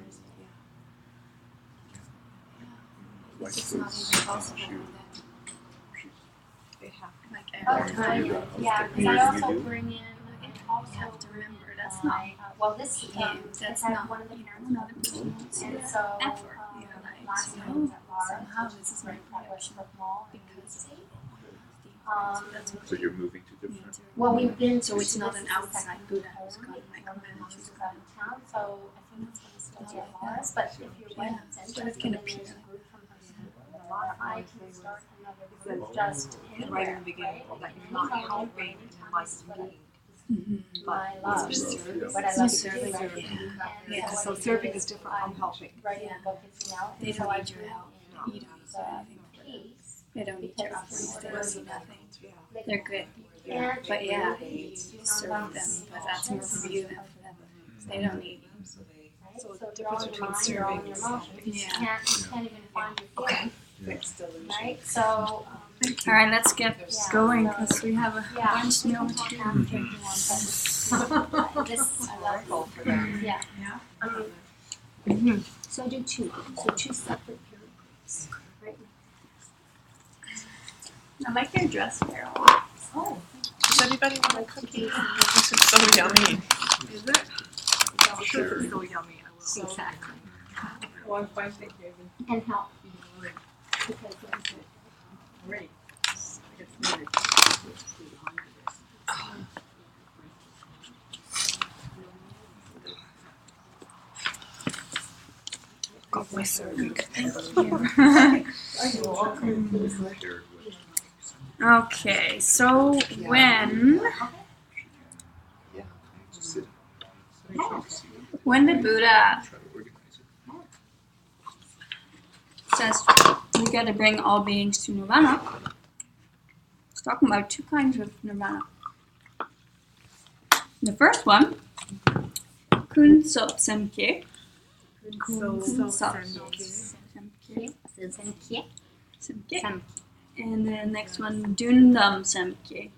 It's wife just not was even possible she- with them. They have Like Oh, every time. brilliant. Yeah, because Yeah. I also You do? bring in You also have to remember that's not well this that's I had not one of the another person wants and to so effort. like Last you year, know, somehow this is my progress projection for mall because of Um, so that's So you're moving to different. well we've been so it's not this an is the outside second Buddha home who's gonna week. make One a of my man moms choose is out of town, so I think it's gonna still be Not like ours, but if you're Yeah, right, so it's it interesting can and appear there's a like group from her school, I can start another group said just right anywhere, in the beginning right? that you're not helping in life being. My love, Yeah. what I love to Serving, do, right? yeah. And Yeah. so So what I do serving is different from I'm helping. writing Yeah. a book, it's out, They and so don't I need your bring help. in You don't need the anything for them. piece. They don't need your Because offerings. They in order don't need nothing. Yeah. They're good. Yeah. But yeah, really you do serve nonviolence them, but that's more for you than for them. They don't need you. Right? So So the if you're all in difference your between mind, you're all in serving your is emotions. You Yeah. can't even find your feelings, Fixed delusion. right? So, All right, let's get yeah, going so- because we have a yeah. bunch more to do. This, I love for them. Yeah. Mhm. So do two separate period groups, right? I like your dress, Carol. Oh. Does anybody want a Like to cookie? do This is so yummy. Is it? Sure. It's so yummy. I will. exactly. Well, I'm fine, thank you. And help. Because there's Great. It's needed. Got my serving. Okay, so when the Buddha says we gotta bring all beings to nirvana, he's talking about two kinds of nirvana. The first one, kun sop semkye. Semkye. And the next one, dundam semkye.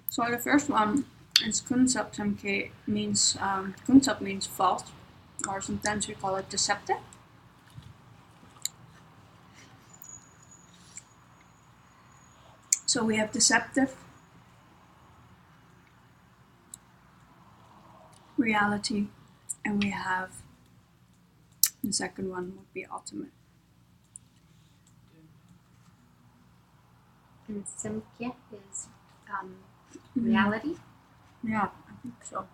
So the first one is kunsap semkye, means kunsap means false, or sometimes we call it deceptive. So we have deceptive reality, and we have the second one would be ultimate. And Samkhya is reality. Yeah, I think so.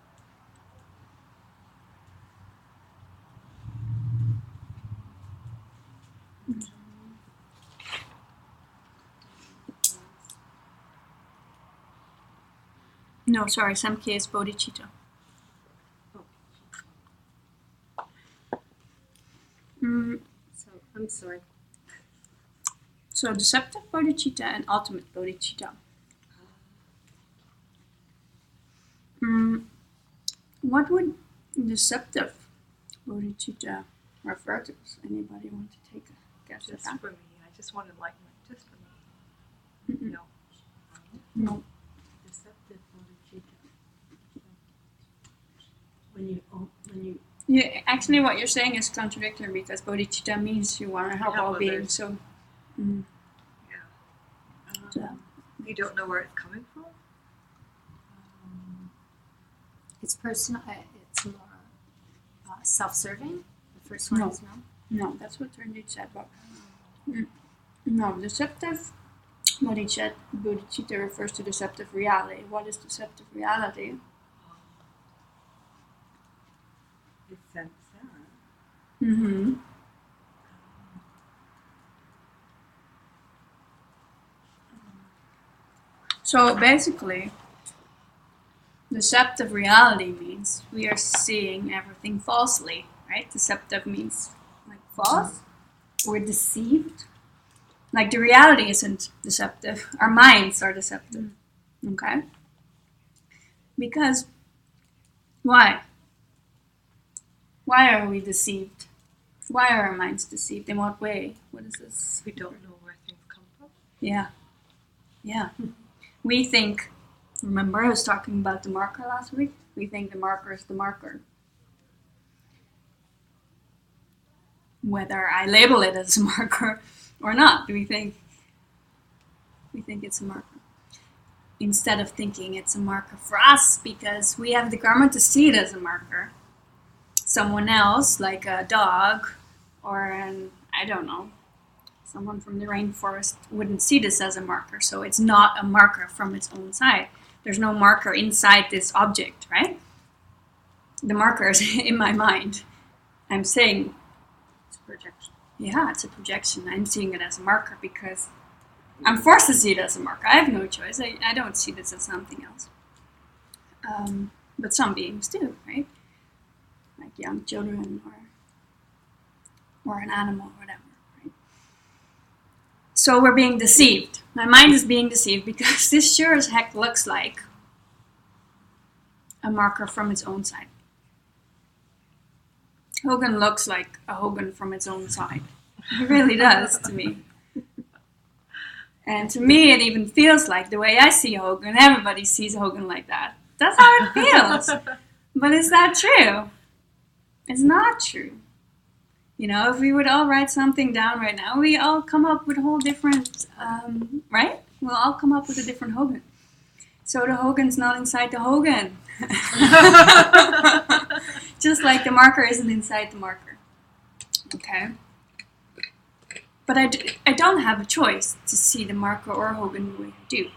No, sorry, Samkhya is bodhicitta. So I'm sorry. So deceptive bodhicitta and ultimate bodhicitta. What would deceptive bodhicitta refer to? Does anybody want to take a guess at Just that? for me. I just want enlightenment. Just for me. Mm-mm. No. No. Deceptive bodhicitta. When you Yeah, actually, what you're saying is contradictory because bodhicitta means you want to help Help all beings. others. So, Yeah. so You don't know where it's coming from? It's personal. It's more self-serving. The first one No. is no. no, that's what Ranjit said. But no, deceptive bodhicitta refers to deceptive reality. What is deceptive reality? It's samsara. Mm-hmm. So basically, deceptive reality means we are seeing everything falsely, right? Deceptive means like false. We're deceived. Like the reality isn't deceptive. Our minds are deceptive. Okay? Because why? Why are we deceived? Why are our minds deceived? In what way? What is this? We don't know where things come from. Yeah. Yeah. We think, remember I was talking about the marker last week? We think the marker is the marker. Whether I label it as a marker or not, we think it's a marker. Instead of thinking it's a marker for us because we have the karma to see it as a marker. Someone else, like a dog or I don't know, someone from the rainforest wouldn't see this as a marker, so it's not a marker from its own side. There's no marker inside this object, right? The marker is in my mind. I'm saying, It's a projection. yeah, it's a projection. I'm seeing it as a marker because I'm forced to see it as a marker. I have no choice. I don't see this as something else. But some beings do, right? Like young children or an animal or whatever, right? So we're being deceived. My mind is being deceived because this sure as heck looks like a marker from its own side. Hogan looks like a Hogan from its own side. It really does to me. And to me, it even feels like the way I see Hogan, everybody sees Hogan like that. That's how it feels. But is that true? It's not true. You know, if we would all write something down right now, we all come up with a whole different, right? We'll all come up with a different Hogan. So the Hogan's not inside the Hogan. Just like the marker isn't inside the marker. Okay? But I don't have a choice to see the marker or Hogan the way I do.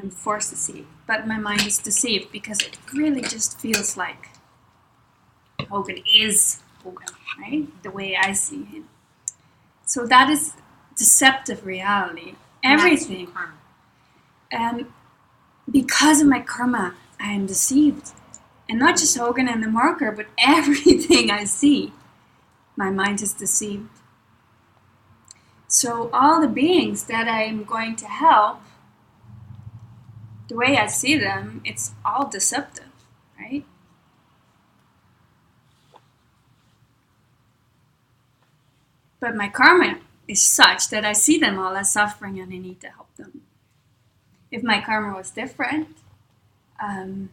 I'm forced to see it. But my mind is deceived because it really just feels like Hogan is Hogan, right? The way I see him. So that is deceptive reality. Everything. That's karma. And because of my karma, I am deceived. And not just Hogan and the marker, but everything I see. My mind is deceived. So all the beings that I'm going to help, the way I see them, it's all deceptive, right? But my karma is such that I see them all as suffering and I need to help them. If my karma was different, I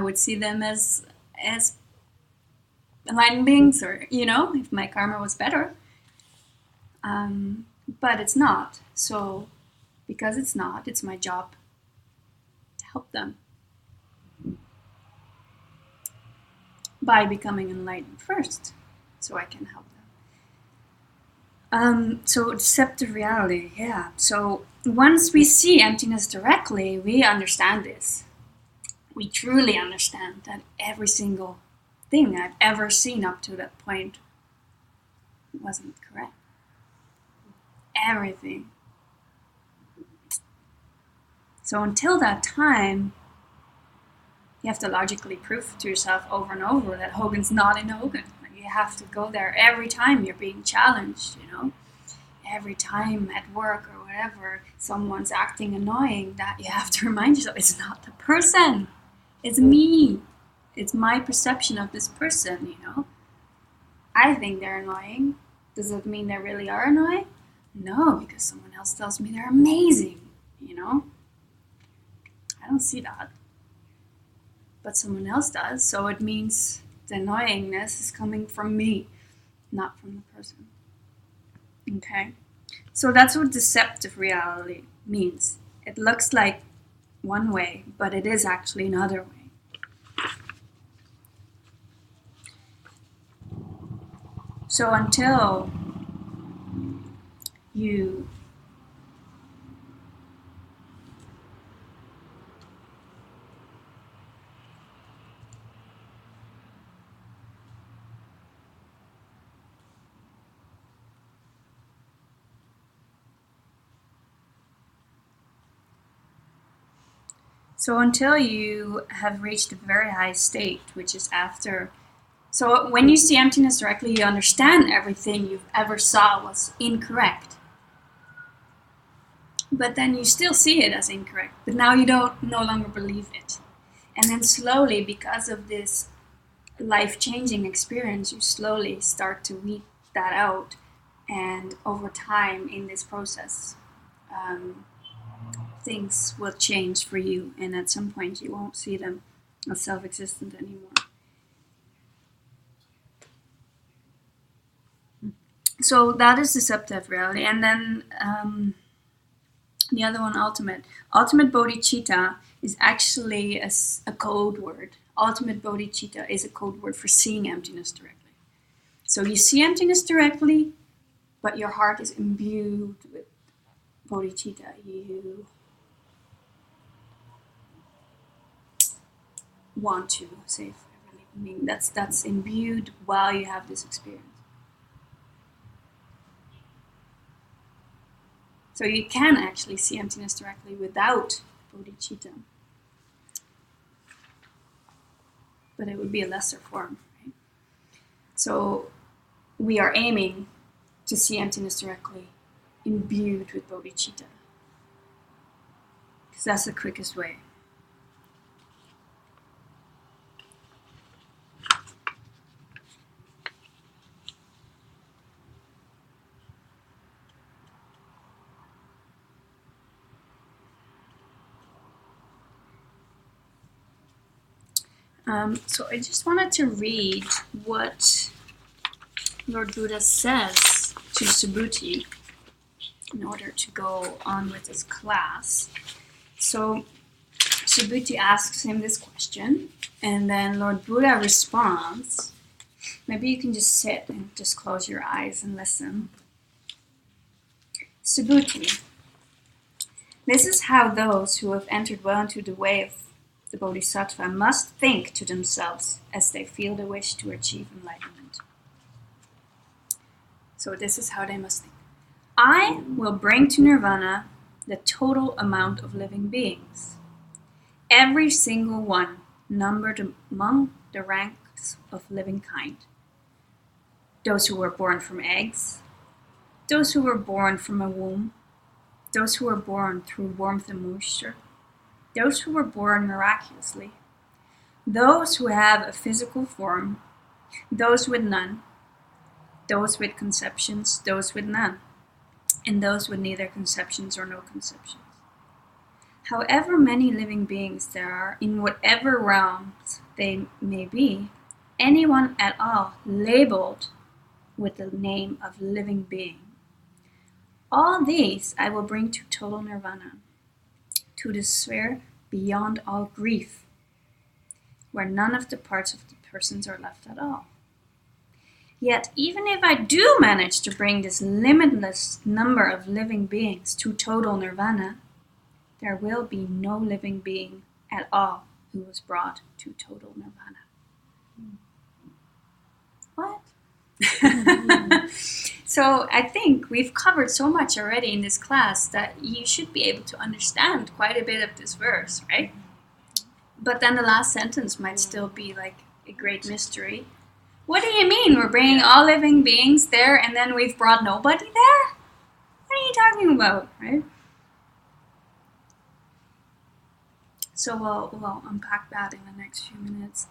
would see them as enlightened beings, or if my karma was better. But it's not. So because it's not, it's my job to help them by becoming enlightened first, so I can help them. So deceptive reality, yeah. So once we see emptiness directly, we understand this. We truly understand that every single thing I've ever seen up to that point wasn't correct. Everything. So until that time, you have to logically prove to yourself over and over that Hogan's not in Hogan. You have to go there every time you're being challenged, you know. Every time at work or whatever, someone's acting annoying, that you have to remind yourself, it's not the person. It's me. It's my perception of this person, you know. I think they're annoying. Does it mean they really are annoying? No, because someone else tells me they're amazing, you know. I don't see that. But someone else does, so it means the annoyingness is coming from me, not from the person. Okay? So that's what deceptive reality means. It looks like one way, but it is actually another way. So until you have reached a very high state, which is after. So when you see emptiness directly, you understand everything you've ever saw was incorrect. But then you still see it as incorrect. But now you don't no longer believe it. And then slowly, because of this life-changing experience, you slowly start to weed that out. And over time in this process, things will change for you. And at some point, you won't see them as self-existent anymore. So that is deceptive reality. And then the other one, ultimate. Ultimate bodhicitta is actually a code word. Ultimate bodhicitta is a code word for seeing emptiness directly. So you see emptiness directly, but your heart is imbued with bodhicitta. You want to save every living being. That's imbued while you have this experience. So you can actually see emptiness directly without bodhicitta. But it would be a lesser form, right? So we are aiming to see emptiness directly imbued with bodhicitta. Because that's the quickest way. So I just wanted to read what Lord Buddha says to Subhuti in order to go on with this class. So Subhuti asks him this question, and then Lord Buddha responds. Maybe you can just sit and just close your eyes and listen. Subhuti, this is how those who have entered well into the way of the Bodhisattva must think to themselves as they feel the wish to achieve enlightenment. So this is how they must think. I will bring to nirvana the total amount of living beings, every single one numbered among the ranks of living kind. Those who were born from eggs, those who were born from a womb, those who were born through warmth and moisture, those who were born miraculously, those who have a physical form, those with none, those with conceptions, those with none, and those with neither conceptions or no conceptions. However many living beings there are, in whatever realms they may be, anyone at all labeled with the name of living being, all these I will bring to total nirvana, to the sphere beyond all grief, where none of the parts of the persons are left at all. Yet, even if I do manage to bring this limitless number of living beings to total nirvana, there will be no living being at all who was brought to total nirvana. What? So I think we've covered so much already in this class that you should be able to understand quite a bit of this verse, right? But then the last sentence might still be like a great mystery. What do you mean we're bringing all living beings there and then we've brought nobody there? What are you talking about, right? So we'll unpack that in the next few minutes.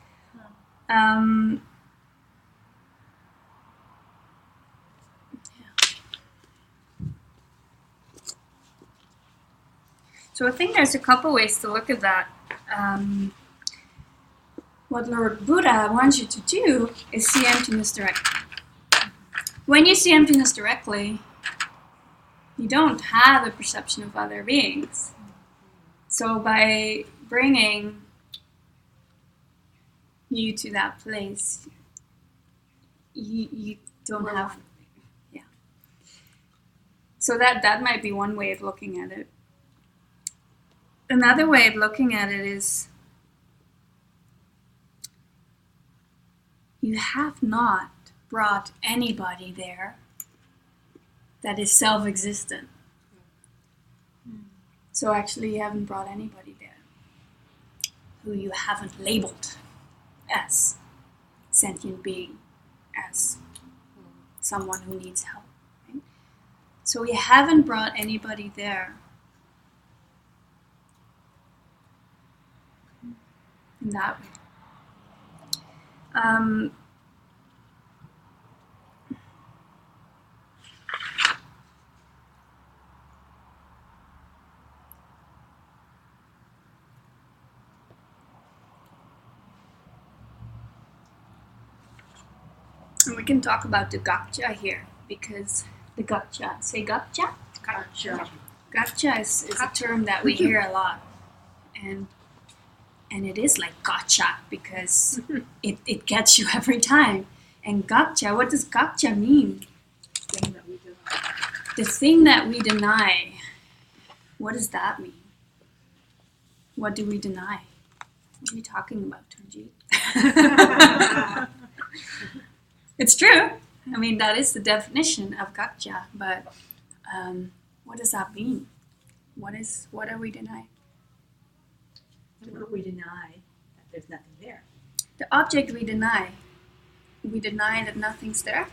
So I think there's a couple ways to look at that. What Lord Buddha wants you to do is see emptiness directly. When you see emptiness directly, you don't have a perception of other beings. So by bringing you to that place, you don't have... Yeah. So that might be one way of looking at it. Another way of looking at it is you have not brought anybody there that is self-existent. So actually you haven't brought anybody there who you haven't labeled as sentient being, as someone who needs help. Right? So you haven't brought anybody there in that way. And we can talk about the gotcha here, because the gotcha, say gotcha? Gotcha is a term that we hear a lot. And it is like gotcha, because it gets you every time. And gotcha, what does gotcha mean? Thing that we deny. The thing that we deny. What does that mean? What do we deny? What are you talking about, Tunji? It's true. I mean, that is the definition of gotcha, but what does that mean? What are we denying? We deny that there's nothing there. The object we deny that nothing's there.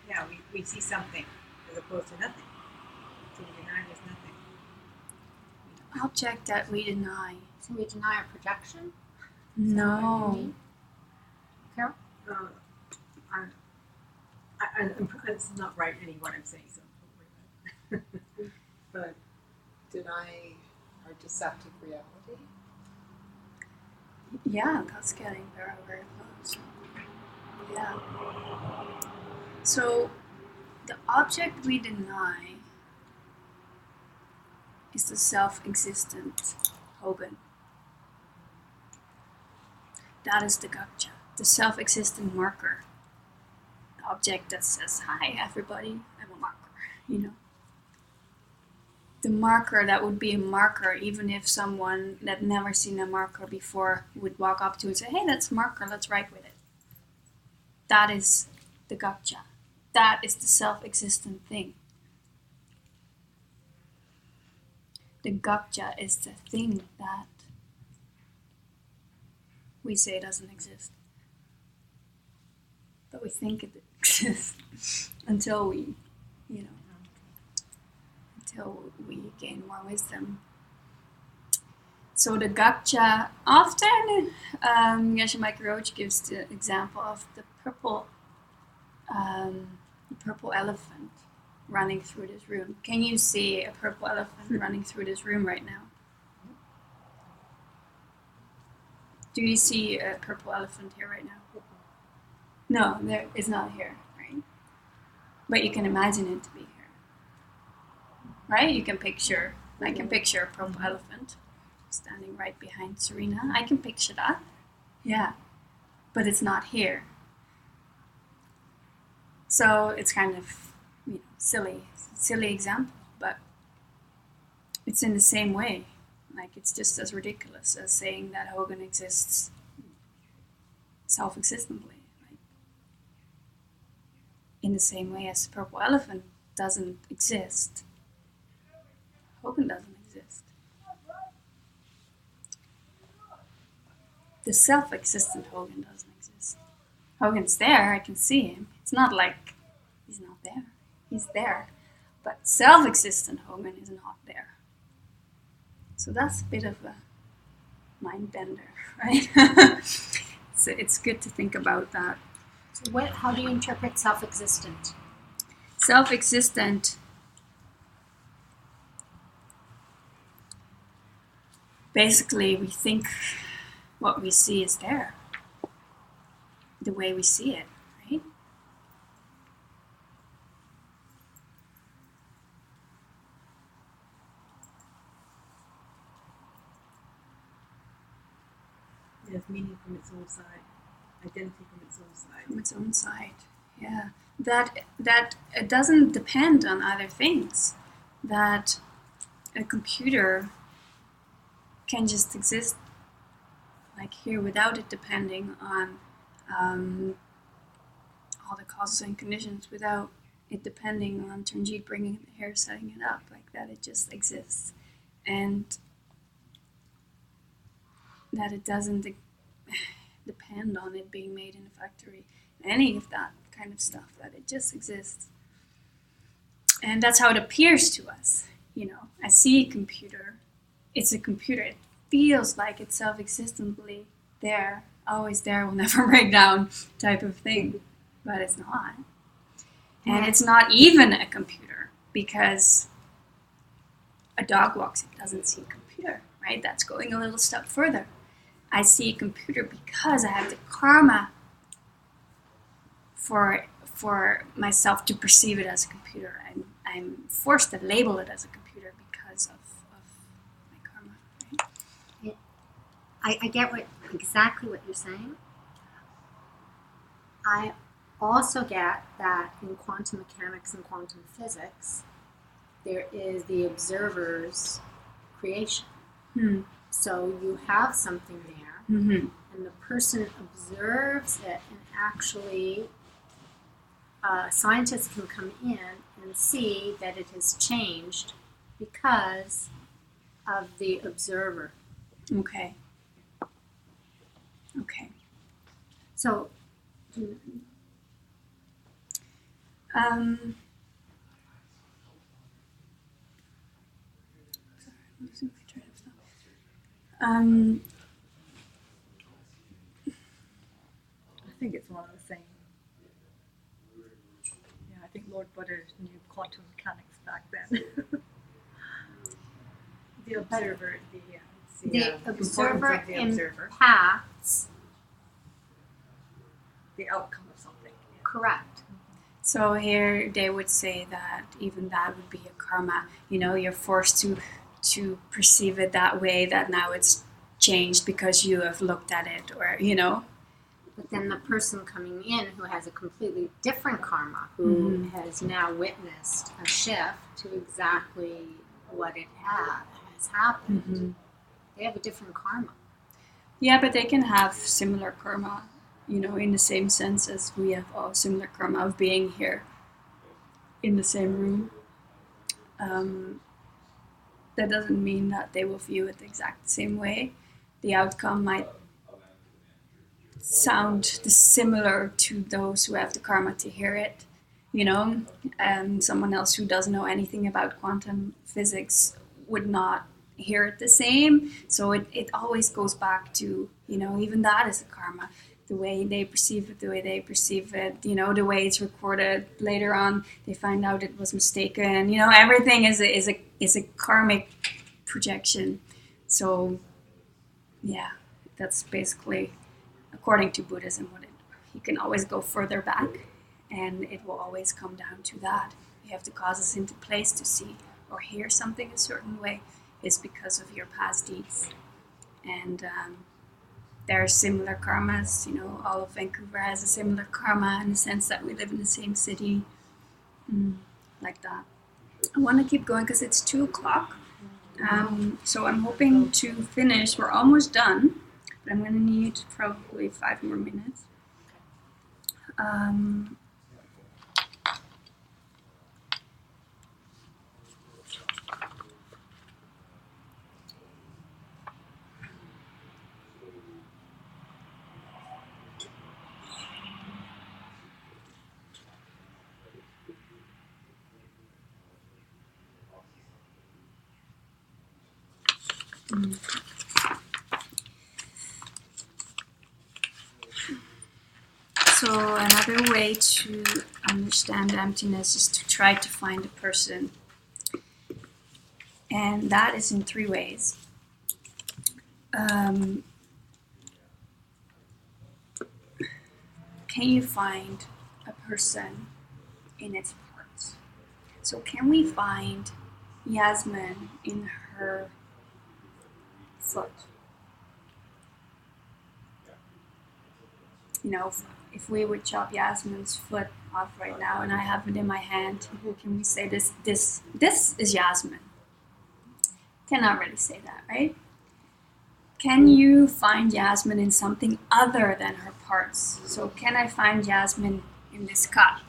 Yeah, we see something as opposed to nothing. So we deny there's nothing. Object that we deny. So we deny our projection? No. Carol? It's not right anymore what I'm saying, so don't worry about it. But deny our deceptive reality. Yeah, that's getting very, very close. Yeah. So, the object we deny is the self-existent Hogan. That is the gotcha, the self-existent marker. The object that says, hi everybody, I'm a marker, you know. The marker that would be a marker even if someone that never seen a marker before would walk up to it and say, hey, that's a marker, let's write with it. That is the gotcha. That is the self-existent thing. The gotcha is the thing that we say doesn't exist. But we think it exists until we, until we gain more wisdom. So the gotcha, often Geshe Michael Roach gives the example of the purple elephant running through this room. Can you see a purple elephant running through this room right now? Do you see a purple elephant here right now? No, there is not here, right? But you can imagine it to be here, right? You can picture, I can picture a purple elephant standing right behind Serena. I can picture that, yeah, but it's not here. So it's kind of, silly example, but it's in the same way. Like, it's just as ridiculous as saying that Hogan exists self-existently. Like, in the same way as the purple elephant doesn't exist, Hogan doesn't exist. The self-existent Hogan doesn't exist. Hogan's there, I can see him. It's not like he's not there. He's there. But self-existent Hogan is not there. So that's a bit of a mind bender, right? So it's good to think about that. So how do you interpret self-existent? Self-existent, basically we think what we see is there, the way we see it, right? It has meaning from its own side, identity from its own side. From its own side, yeah. That it doesn't depend on other things. That a computer can just exist like here without it depending on all the causes and conditions, without it depending on Turnjit bringing it here, setting it up, like that. It just exists, and that it doesn't depend on it being made in a factory, any of that kind of stuff, that it just exists. And that's how it appears to us. You know, I see a computer, it's a computer, it feels like it's self-existently there, always there, will never break down type of thing, but it's not. And it's not even a computer, because a dog walks, it doesn't see a computer, right? That's going a little step further. I see a computer because I have the karma for myself to perceive it as a computer. I'm forced to label it as a computer because of my karma. Right? I get exactly what you're saying. I also get that in quantum mechanics and quantum physics, there is the observer's creation. So you have something there, and the person observes it, and actually scientists can come in and see that it has changed because of the observer. Okay. Okay. So, Losing my train of thought. I think it's one of the same. Yeah, I think Lord Buddha knew quantum mechanics back then. The observer, the observer of the observer, impacts. the outcome of something. Yeah. Correct. So here they would say that even that would be a karma. You know, you're forced to perceive it that way, that now it's changed because you have looked at it, or, you know. But then the person coming in who has a completely different karma, who has now witnessed a shift to exactly what it has happened, they have a different karma. Yeah, but they can have similar karma, you know, in the same sense as we have all similar karma of being here in the same room. That doesn't mean that they will view it the exact same way. The outcome might sound similar to those who have the karma to hear it, you know, and someone else who doesn't know anything about quantum physics would not hear it the same. So it always goes back to, you know, even that is a karma. The way they perceive it, the way they perceive it, you know, the way it's recorded later on, they find out it was mistaken. You know, everything is a karmic projection. So, yeah, that's basically, according to Buddhism, you can always go further back, and it will always come down to that. You have the causes into place to see or hear something a certain way is because of your past deeds. And there are similar karmas, you know, all of Vancouver has a similar karma in the sense that we live in the same city, like that. I want to keep going because it's 2:00. So I'm hoping to finish. We're almost done, but I'm going to need probably 5 more minutes. So another way to understand emptiness is to try to find a person. And that is in 3 ways. Can you find a person in its parts? So can we find Yasmin in her foot? You know, if we would chop Yasmin's foot off right now and I have it in my hand, can we say this is Yasmin? Cannot really say that, right? Can you find Yasmin in something other than her parts? So can I find Yasmin in this cup?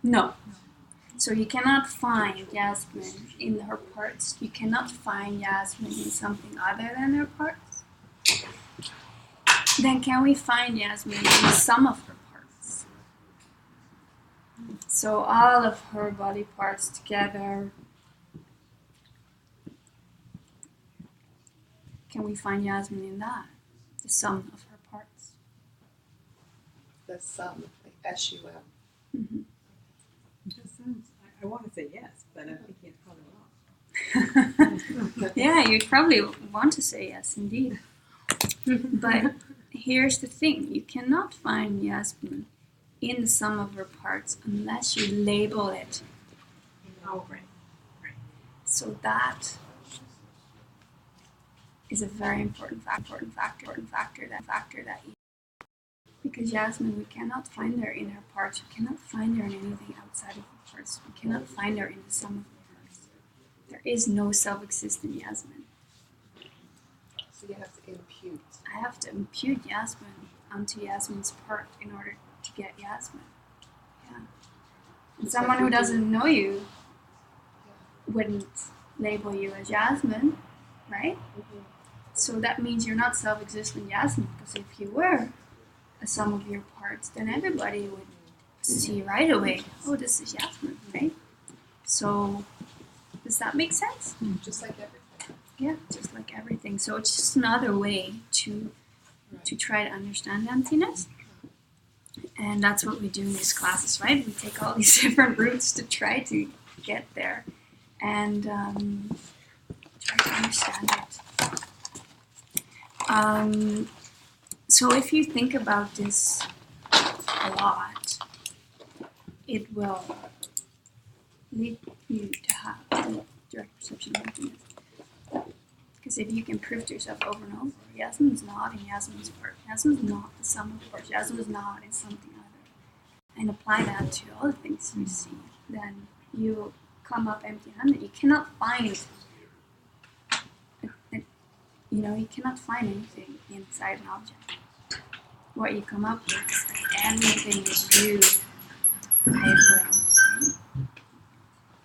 No. So you cannot find Yasmin in her parts. You cannot find Yasmin in something other than her parts. Then can we find Yasmin in some of her parts? So all of her body parts together. Can we find Yasmin in that? The sum of her parts. The sum, like S-U-M. Mm-hmm. That sounds, I want to say yes, but I'm thinking it's probably wrong. Yeah, you'd probably want to say yes, indeed. But here's the thing. You cannot find Yasmin in the sum of her parts unless you label it. Oh, right. So that is a very important factor that you, because Yasmin, we cannot find her in her parts. We cannot find her in anything outside of her parts. We cannot find her in the sum of her parts. There is no self-existent Yasmin. So you have to impute. I have to impute Yasmin onto Yasmin's part in order to get Yasmin. Yeah. And someone who doesn't know you wouldn't label you as Yasmin, right? Mm-hmm. So that means you're not self-existent Yasmin, because if you were a sum of your parts, then everybody would see right away, oh, this is Yasmin, right? So does that make sense? Just like everything. Yeah, just like everything. So it's just another way to try to understand emptiness. And that's what we do in these classes, right? We take all these different routes to try to get there and try to understand it. So if you think about this a lot, it will lead you to have direct perception of emptiness. Because if you can prove to yourself over and over, Yasmin's not in Yasmin's part, Yasmin's not the sum of parts, Yasmin's not in something other, and apply that to all the things you see, then you will come up empty-handed. You cannot find, you cannot find anything inside an object. What you come up with is that everything is you labeling.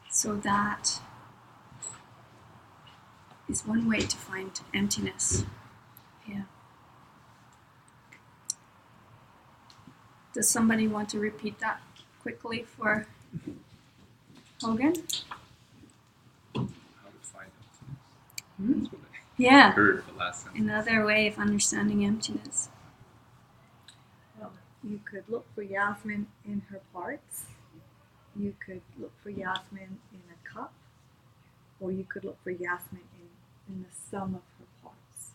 So that is one way to find emptiness. Yeah. Does somebody want to repeat that quickly for Hogan? How to find emptiness. That's what Yeah. I heard the last sentence. Another way of understanding emptiness. Well, you could look for Yasmin in her parts. You could look for Yasmin in a cup. Or you could look for Yasmin in the sum of her parts.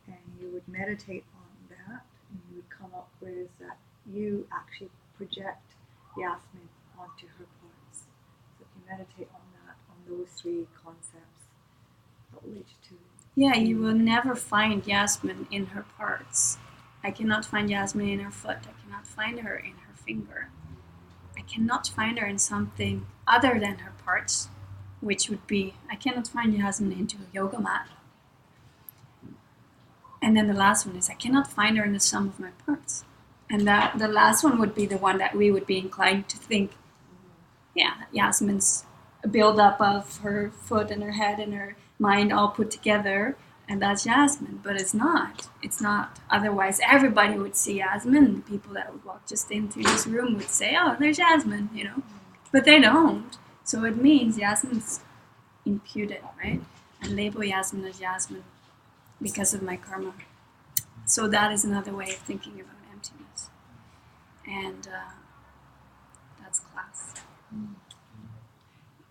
And you would meditate on that, and you would come up with that you actually project Yasmin onto her parts. So if you meditate on that, on those 3 concepts, that will lead you to. Yeah, you will never find Yasmin in her parts. I cannot find Yasmin in her foot. I cannot find her in her finger. I cannot find her in something other than her parts, which would be, I cannot find Yasmin into a yoga mat. And then the last one is, I cannot find her in the sum of my parts. And that the last one would be the one that we would be inclined to think, yeah, Yasmin's a build-up of her foot and her head and her mind all put together, and that's Yasmin. But it's not. It's not. Otherwise, everybody would see Yasmin. The people that would walk just into this room would say, oh, there's Yasmin, But they don't. So it means Yasmin's impute it, right? And label Yasmin as Yasmin because of my karma. So that is another way of thinking about emptiness. And that's class.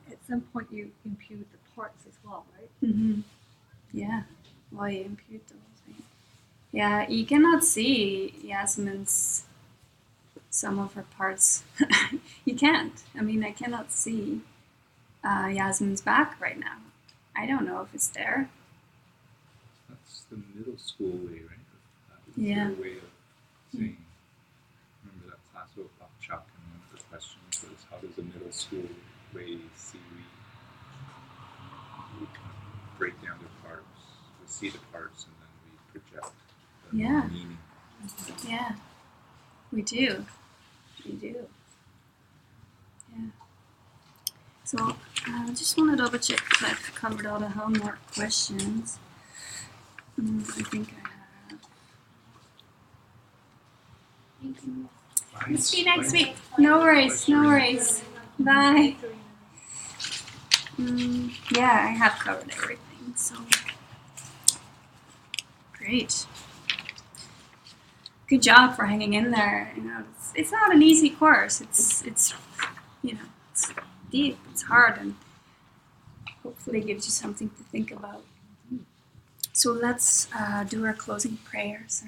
At some point, you impute the parts as well, right? Mm-hmm. Yeah. Well, you impute the whole thing. Yeah, you cannot see Yasmin's some of her parts. You can't. I mean, I cannot see Yasmin's back right now. I don't know if it's there. That's the middle school way, right? That is Yeah. their way of saying. Remember that class about Bach Chuck, and one of the questions was, how does a middle school way see we kind of break down the parts, we see the parts, and then we project the Yeah. meaning. Yeah, we do. We do. Yeah. So I just want to double check if I've covered all the homework questions. I think I have. Thank you. We'll see you next week. No worries, no worries. Bye. Yeah, I have covered everything, so great. Good job for hanging in there. You know, it's not an easy course. It's you know, it's deep, it's hard, and hopefully gives you something to think about. So let's do our closing prayers.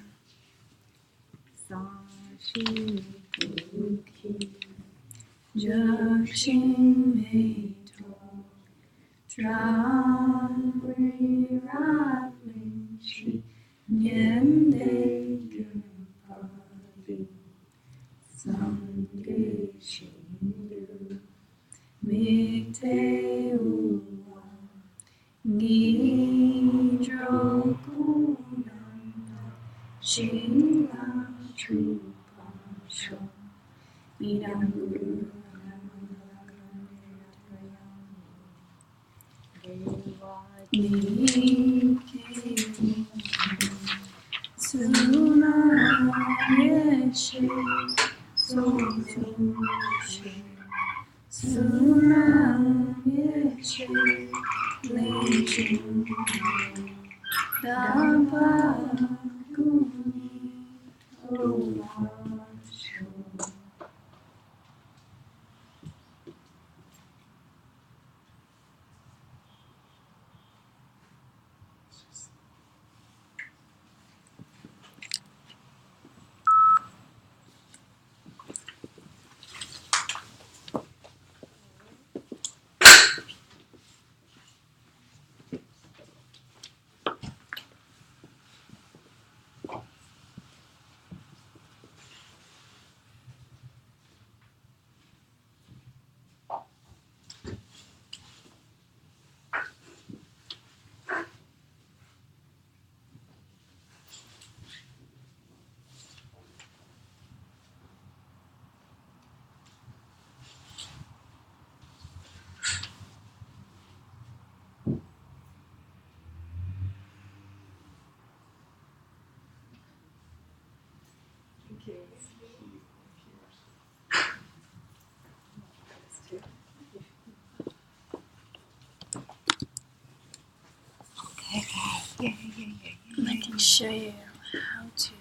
I can show you how to